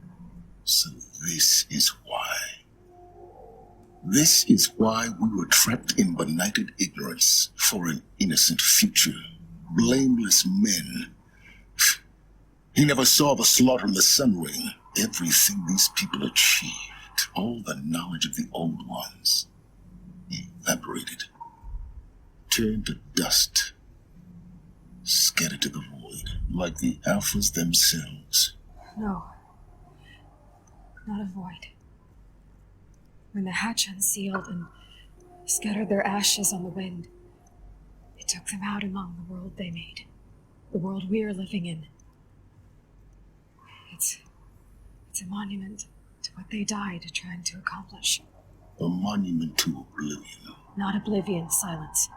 So this is why. This is why we were trapped in benighted ignorance for an innocent future. Blameless men. He never saw the slaughter in the Sun Ring. Everything these people achieved, all the knowledge of the old ones, evaporated, turned to dust, scattered to the void, like the Alphas themselves. No. Not a void. When the hatch unsealed and scattered their ashes on the wind, it took them out among the world they made. The world we're living in. It's a monument to what they died trying to accomplish. A monument to oblivion. Not oblivion, silence.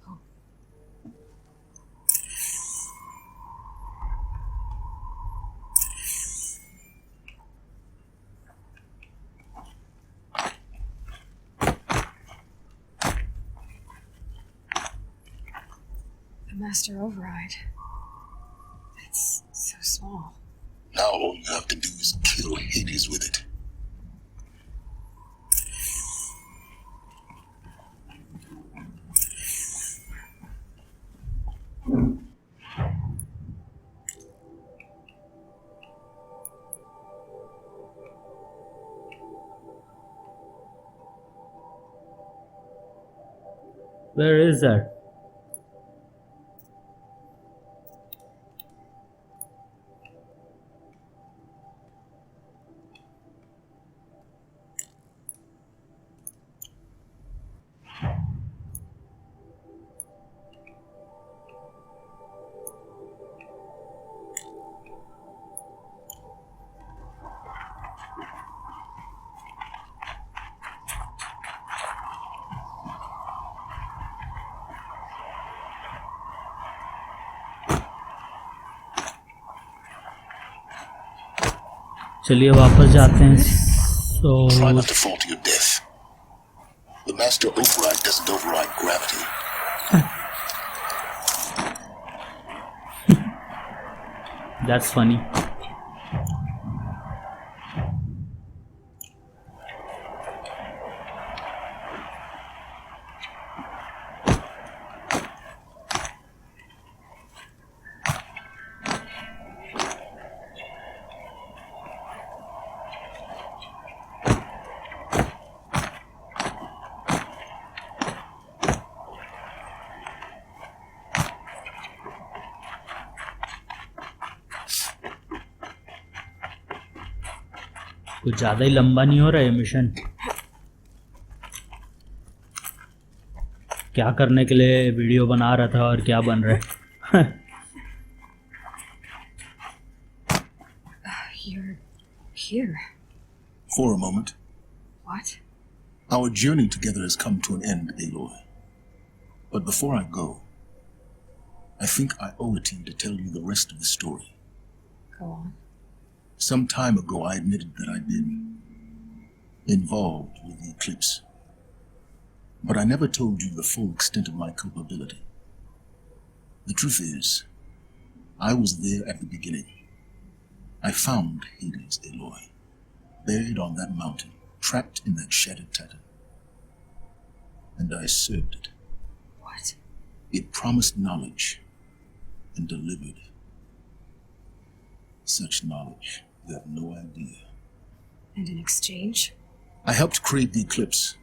Oh. The Master Override. It's so small. Now all you have to do is kill Hades with it. Where is that? चलिए वापस जाते हैं. Try not to fall to your death. The Master Override doesn't override gravity. That's funny. कुछ ज़्यादा ही लंबा नहीं हो रहा है मिशन? क्या करने के लिए वीडियो बना रहा था और क्या बन रहा है? You're here. For a moment. What? Our journey together has come to an end, Aloy. But before I go, I think I owe it to you to tell you the rest of the story. Go on. Some time ago, I admitted that I'd been involved with the eclipse. But I never told you the full extent of my culpability. The truth is, I was there at the beginning. I found Hades, Aloy, buried on that mountain, trapped in that shattered titan. And I served it. What? It promised knowledge and delivered such knowledge. You have no idea. And in exchange? I helped create the eclipse.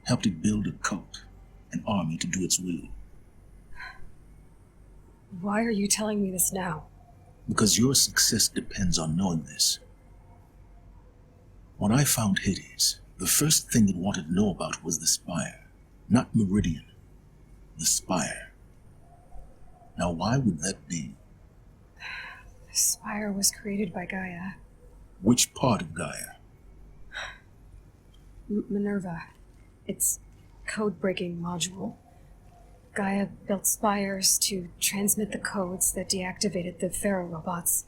Helped it build a cult, an army to do its will. Why are you telling me this now? Because your success depends on knowing this. When I found Hades, the first thing it wanted to know about was the spire. Not Meridian. The spire. Now why would that be? The spire was created by Gaia. Which part of Gaia? Minerva. Its code-breaking module. Gaia built spires to transmit the codes that deactivated the Pharaoh robots,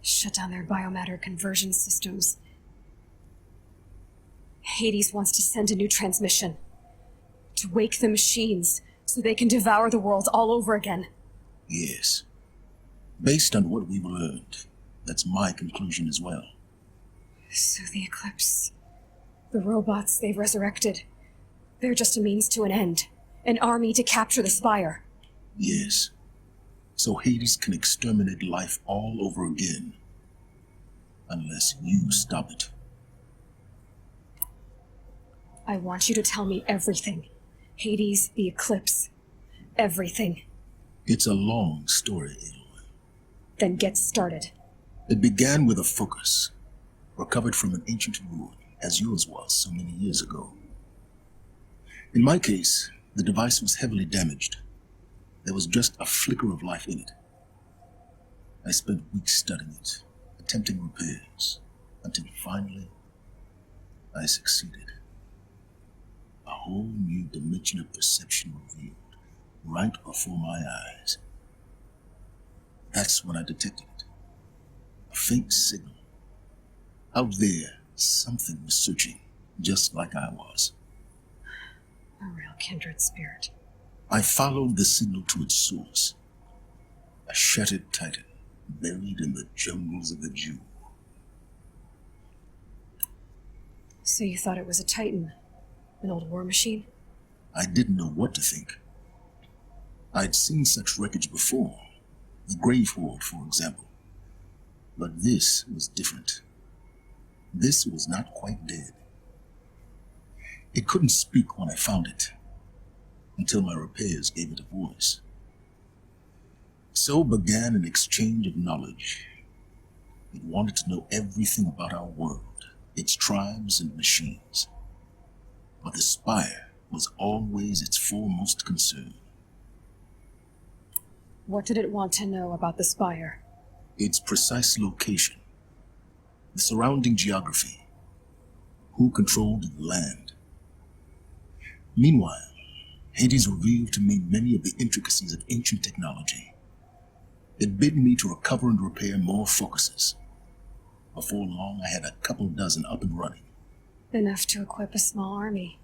shut down their biomatter conversion systems. Hades wants to send a new transmission. To wake the machines so they can devour the world all over again. Yes. Based on what we've learned, that's my conclusion as well. So the Eclipse, the robots they've resurrected, they're just a means to an end. An army to capture the Spire. Yes. So Hades can exterminate life all over again. Unless you stop it. I want you to tell me everything. Hades, the Eclipse, everything. It's a long story, Aloy. Then get started. It began with a focus, recovered from an ancient ruin, as yours was so many years ago. In my case, the device was heavily damaged. There was just a flicker of life in it. I spent weeks studying it, attempting repairs, until finally, I succeeded. A whole new dimension of perception revealed, right before my eyes. That's when I detected it. A faint signal. Out there, something was searching, just like I was. A real kindred spirit. I followed the signal to its source. A shattered titan, buried in the jungles of the Jew. So you thought it was a titan? An old war machine? I didn't know what to think. I'd seen such wreckage before. The Grave Horde, for example. But this was different. This was not quite dead. It couldn't speak when I found it, until my repairs gave it a voice. So began an exchange of knowledge. It wanted to know everything about our world, its tribes and machines. But the Spire was always its foremost concern. What did it want to know about the Spire? Its precise location, the surrounding geography, who controlled the land. Meanwhile, Hades revealed to me many of the intricacies of ancient technology. It bid me to recover and repair more focuses. Before long, I had a couple dozen up and running. Enough to equip a small army.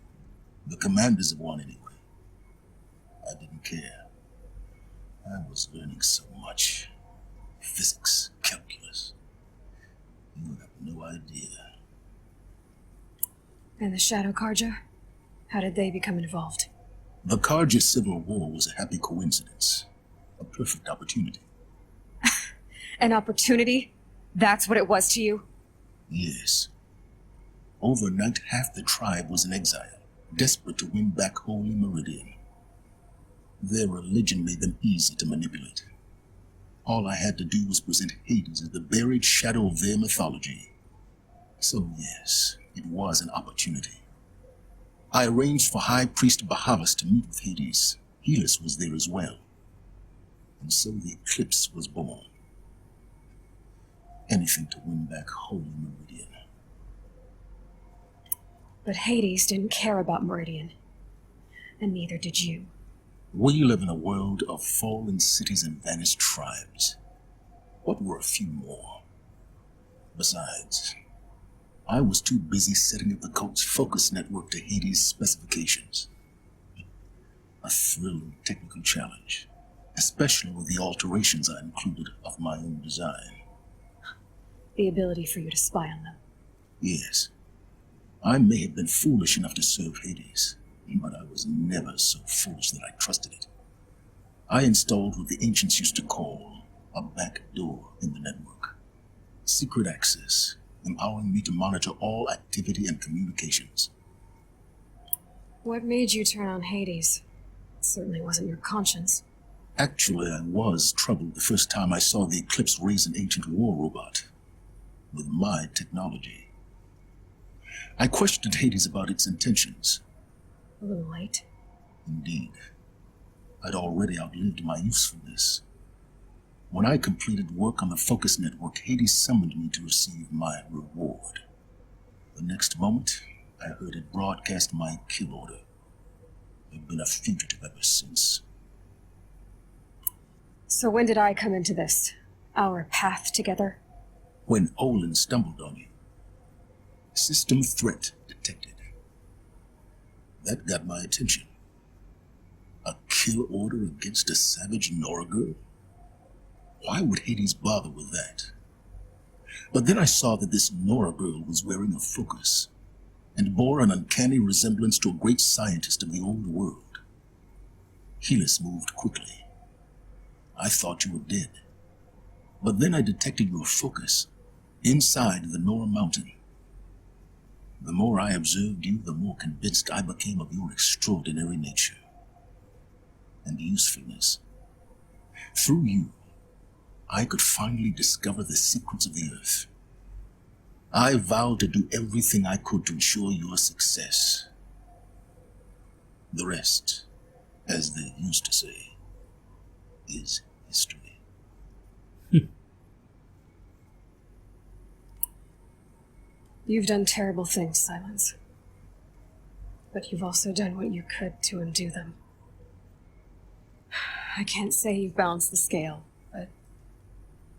The commanders of one, anyway. I didn't care. I was learning so much. Physics, calculus. You have no idea. And the Shadow Karja? How did they become involved? The Karja Civil War was a happy coincidence. A perfect opportunity. An opportunity? That's what it was to you? Yes. Overnight, half the tribe was in exile, desperate to win back Holy Meridian. Their religion made them easy to manipulate. All I had to do was present Hades as the buried shadow of their mythology. So yes, it was an opportunity. I arranged for High Priest Bahavas to meet with Hades. Helis was there as well. And so the Eclipse was born. Anything to win back Holy Meridian. But Hades didn't care about Meridian. And neither did you. We live in a world of fallen cities and vanished tribes. What were a few more? Besides, I was too busy setting up the cult's focus network to Hades' specifications. A thrilling technical challenge, especially with the alterations I included of my own design. The ability for you to spy on them. Yes. I may have been foolish enough to serve Hades, but I was never so foolish that I trusted it. I installed what the ancients used to call a back door in the network. Secret access, empowering me to monitor all activity and communications. What made you turn on Hades? It certainly wasn't your conscience. Actually, I was troubled the first time I saw the Eclipse raise an ancient war robot. With my technology. I questioned Hades about its intentions. A little late. Indeed. I'd already outlived my usefulness. When I completed work on the focus network, Hades summoned me to receive my reward. The next moment, I heard it broadcast my kill order. I've been a fugitive ever since. So when did I come into this? Our path together? When Olin stumbled on you. System threat detected. That got my attention. A kill order against a savage Nora girl? Why would Hades bother with that? But then I saw that this Nora girl was wearing a focus and bore an uncanny resemblance to a great scientist of the old world. Helis moved quickly. I thought you were dead. But then I detected your focus inside the Nora mountain. The more I observed you, the more convinced I became of your extraordinary nature and usefulness. Through you, I could finally discover the secrets of the Earth. I vowed to do everything I could to ensure your success. The rest, as they used to say, is history. You've done terrible things, Silence. But you've also done what you could to undo them. I can't say you've balanced the scale, but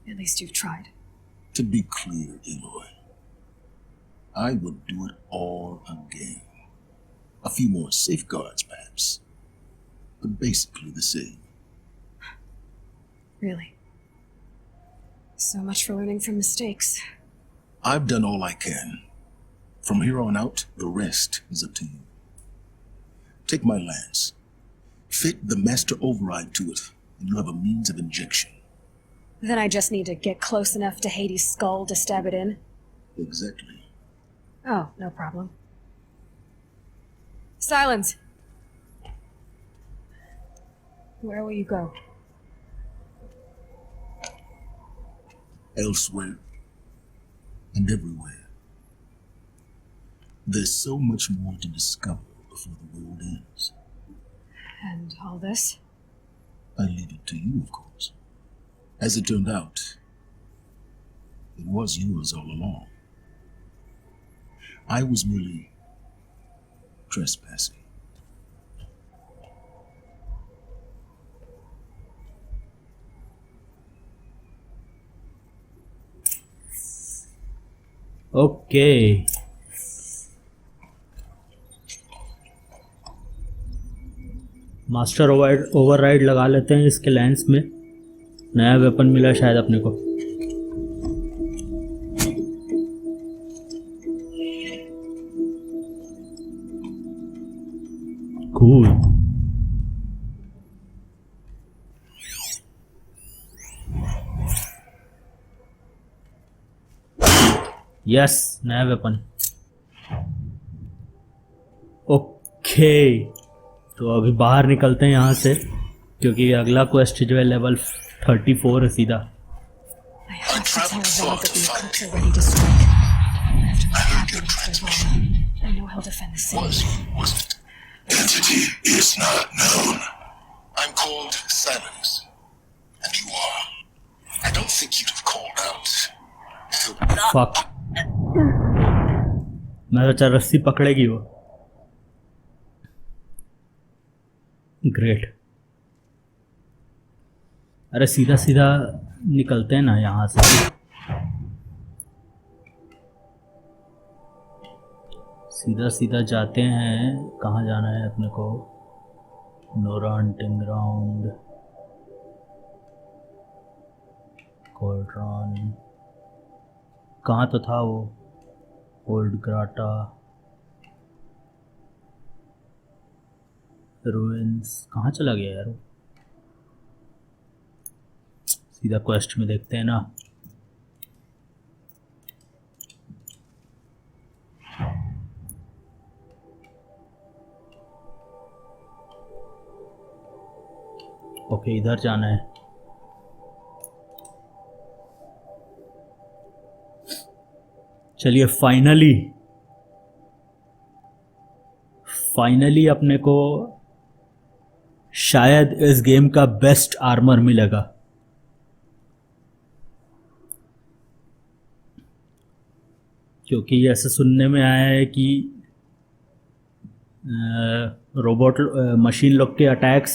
at least you've tried. To be clear, Aloy, I would do it all again. A few more safeguards, perhaps, but basically the same. Really? So much for learning from mistakes. I've done all I can. From here on out, the rest is up to you. Take my lance. Fit the master override to it, and you have a means of injection. Then I just need to get close enough to Hades' skull to stab it in? Exactly. Oh, no problem. Silence! Where will you go? Elsewhere and everywhere. There's so much more to discover before the world ends. And all this? I leave it to you, of course. As it turned out, it was yours all along. I was merely trespassing. Okay master override लगा लेते हैं इसके lens में. नया weapon मिला शायद अपने को. कूल. यस, नया वेपन. ओके, तो अभी बाहर निकलते हैं यहाँ से, क्योंकि अगला क्वेस्ट जो है लेवल 34 है सीधा. I have to tell Val that the Eclipse are ready to strike. After what happened with Guerrilla, I know he'll defend the city. Was it? Entity is not known. I'm called Silence, and you are. I don't think you'd have called out. Fuck, मैं सोचा रस्सी पकड़ेगी वो. Great. अरे सीधा सीधा निकलते हैं ना यहाँ से. सीधा सीधा जाते हैं. कहाँ जाना है अपने को? नोरा हंटिंग ग्राउंड, कोल्ड्रॉन, कहाँ तो था वो? Old grata, ruins. कहाँ चला गया यार वो? सीधा क्वेस्ट में देखते हैं ना. ओके, इधर जाना है. चलिए, फाइनली अपने को शायद इस गेम का बेस्ट आर्मर मिलेगा. क्योंकि ऐसा सुनने में आया है कि रोबोट मशीन लोग के अटैक्स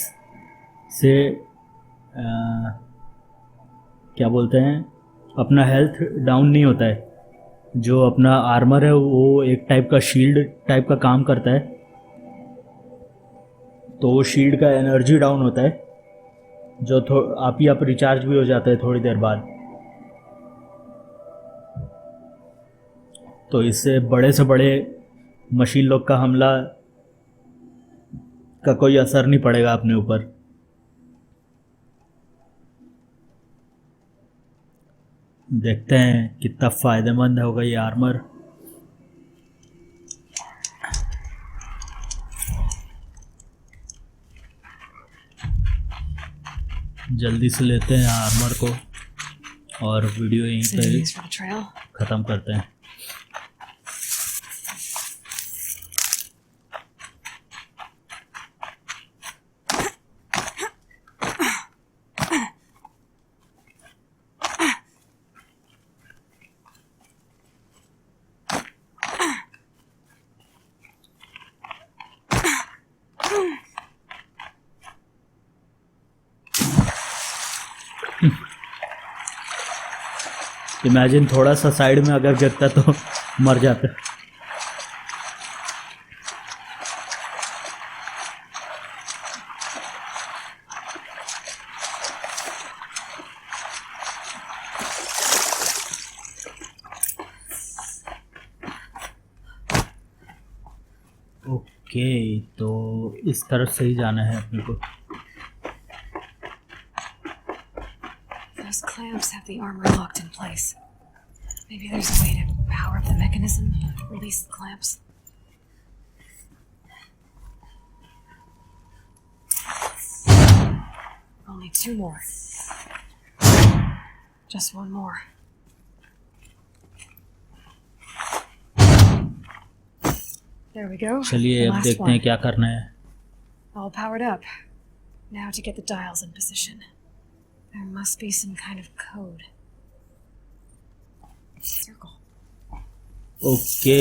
से क्या बोलते हैं, अपना हेल्थ डाउन नहीं होता है. जो अपना आर्मर है वो एक टाइप का शील्ड टाइप का काम करता है, तो वो शील्ड का एनर्जी डाउन होता है जो आप ही आप रिचार्ज भी हो जाता है थोड़ी देर बाद। तो इससे बड़े से बड़े मशीन लोग का हमला का कोई असर नहीं पड़ेगा अपने ऊपर। देखते हैं कितना फ़ायदेमंद होगा ये आर्मर। जल्दी से लेते हैं आर्मर को और वीडियो यहीं पे ख़त्म करते हैं। इमेजिन थोड़ा सा साइड में अगर गिरता तो मर जाता। ओके, तो इस तरफ से ही जाना है अपने को। Those clamps have the armor locked in place. Maybe there's a way to power up the mechanism, release the clamps. Only 2 more. Just 1 more. There we go. चलिए अब देखते हैं क्या करना है। All powered up. Now to get the dials in position. There must be some kind of code. Circle. Okay,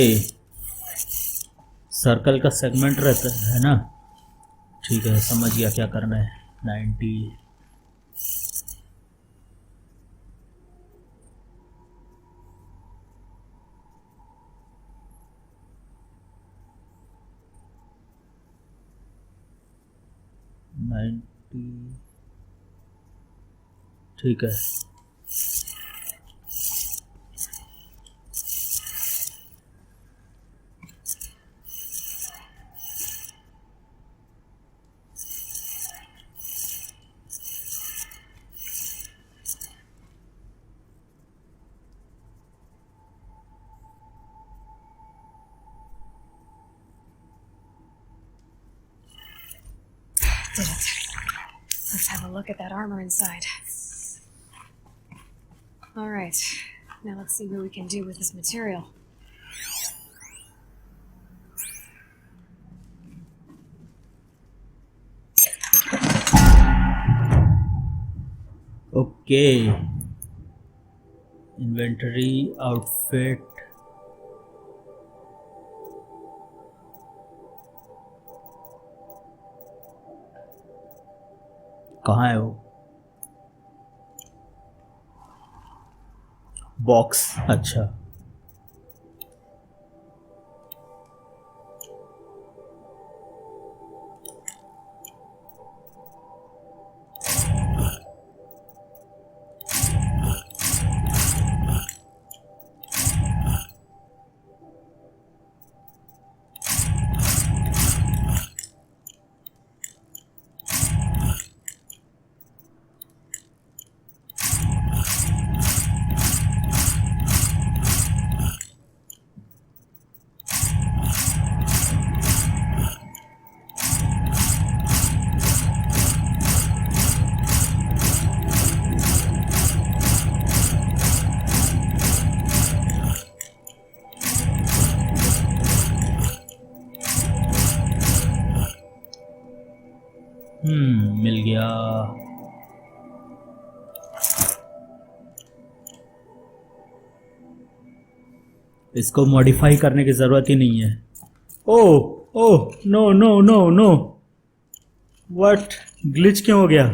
circle का segment रहता है ना। ठीक है, समझ गया क्या करना है। 90 90 ठीक है। Did it. Let's have a look at that armor inside. All right, now let's see what we can do with this material. Okay. Inventory, outfit. कहाँ है वो? बॉक्स, अच्छा। मिल गया। इसको मॉडिफाई करने की जरूरत ही नहीं है। Oh oh, no no no no, what, glitch क्यों हो गया?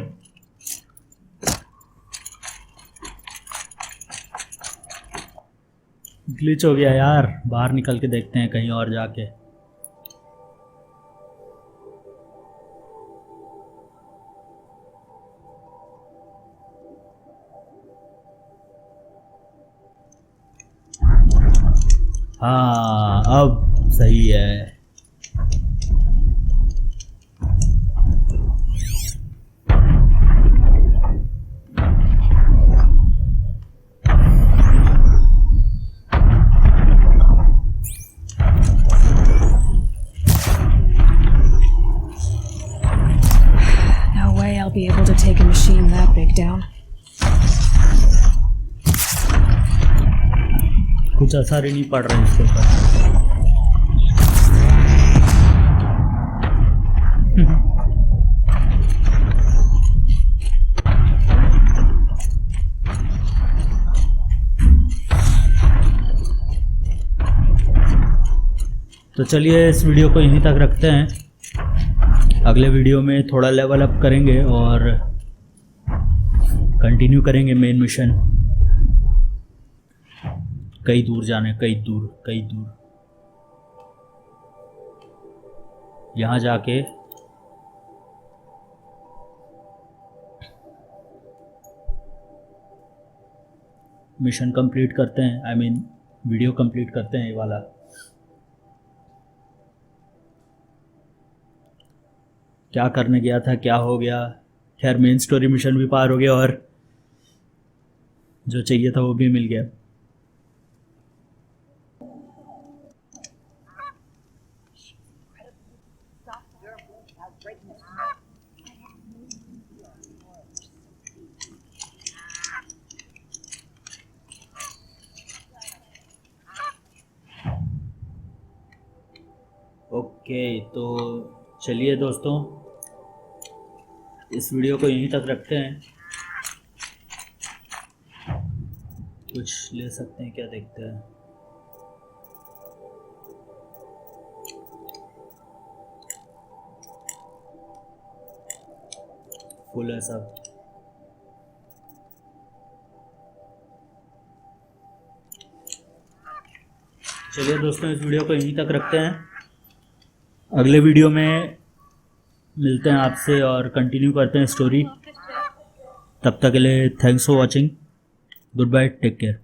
ग्लिच हो गया यार। बाहर निकल के देखते हैं कहीं और जाके। हाँ अब सही है। No way I'll be able to take a machine that big down. कुछ असर ही नहीं पड़ रहा इसके ऊपर। तो चलिए इस वीडियो को यहीं तक रखते हैं। अगले वीडियो में थोड़ा लेवल अप करेंगे और कंटिन्यू करेंगे मेन मिशन। कई दूर जाने, कई दूर यहाँ जाके मिशन कंप्लीट करते हैं। आई मीन वीडियो कंप्लीट करते हैं ये वाला। क्या करने गया था, क्या हो गया। खैर मेन स्टोरी मिशन भी पार हो गया और जो चाहिए था वो भी मिल गया। ओके तो चलिए दोस्तों इस वीडियो को यहीं तक रखते हैं। कुछ ले सकते हैं क्या, देखते हैं। फुल है सब। चलिए दोस्तों इस वीडियो को यहीं तक रखते हैं। अगले वीडियो में मिलते हैं आपसे और कंटिन्यू करते हैं स्टोरी। तब तक के लिए thanks for watching. Goodbye, take care.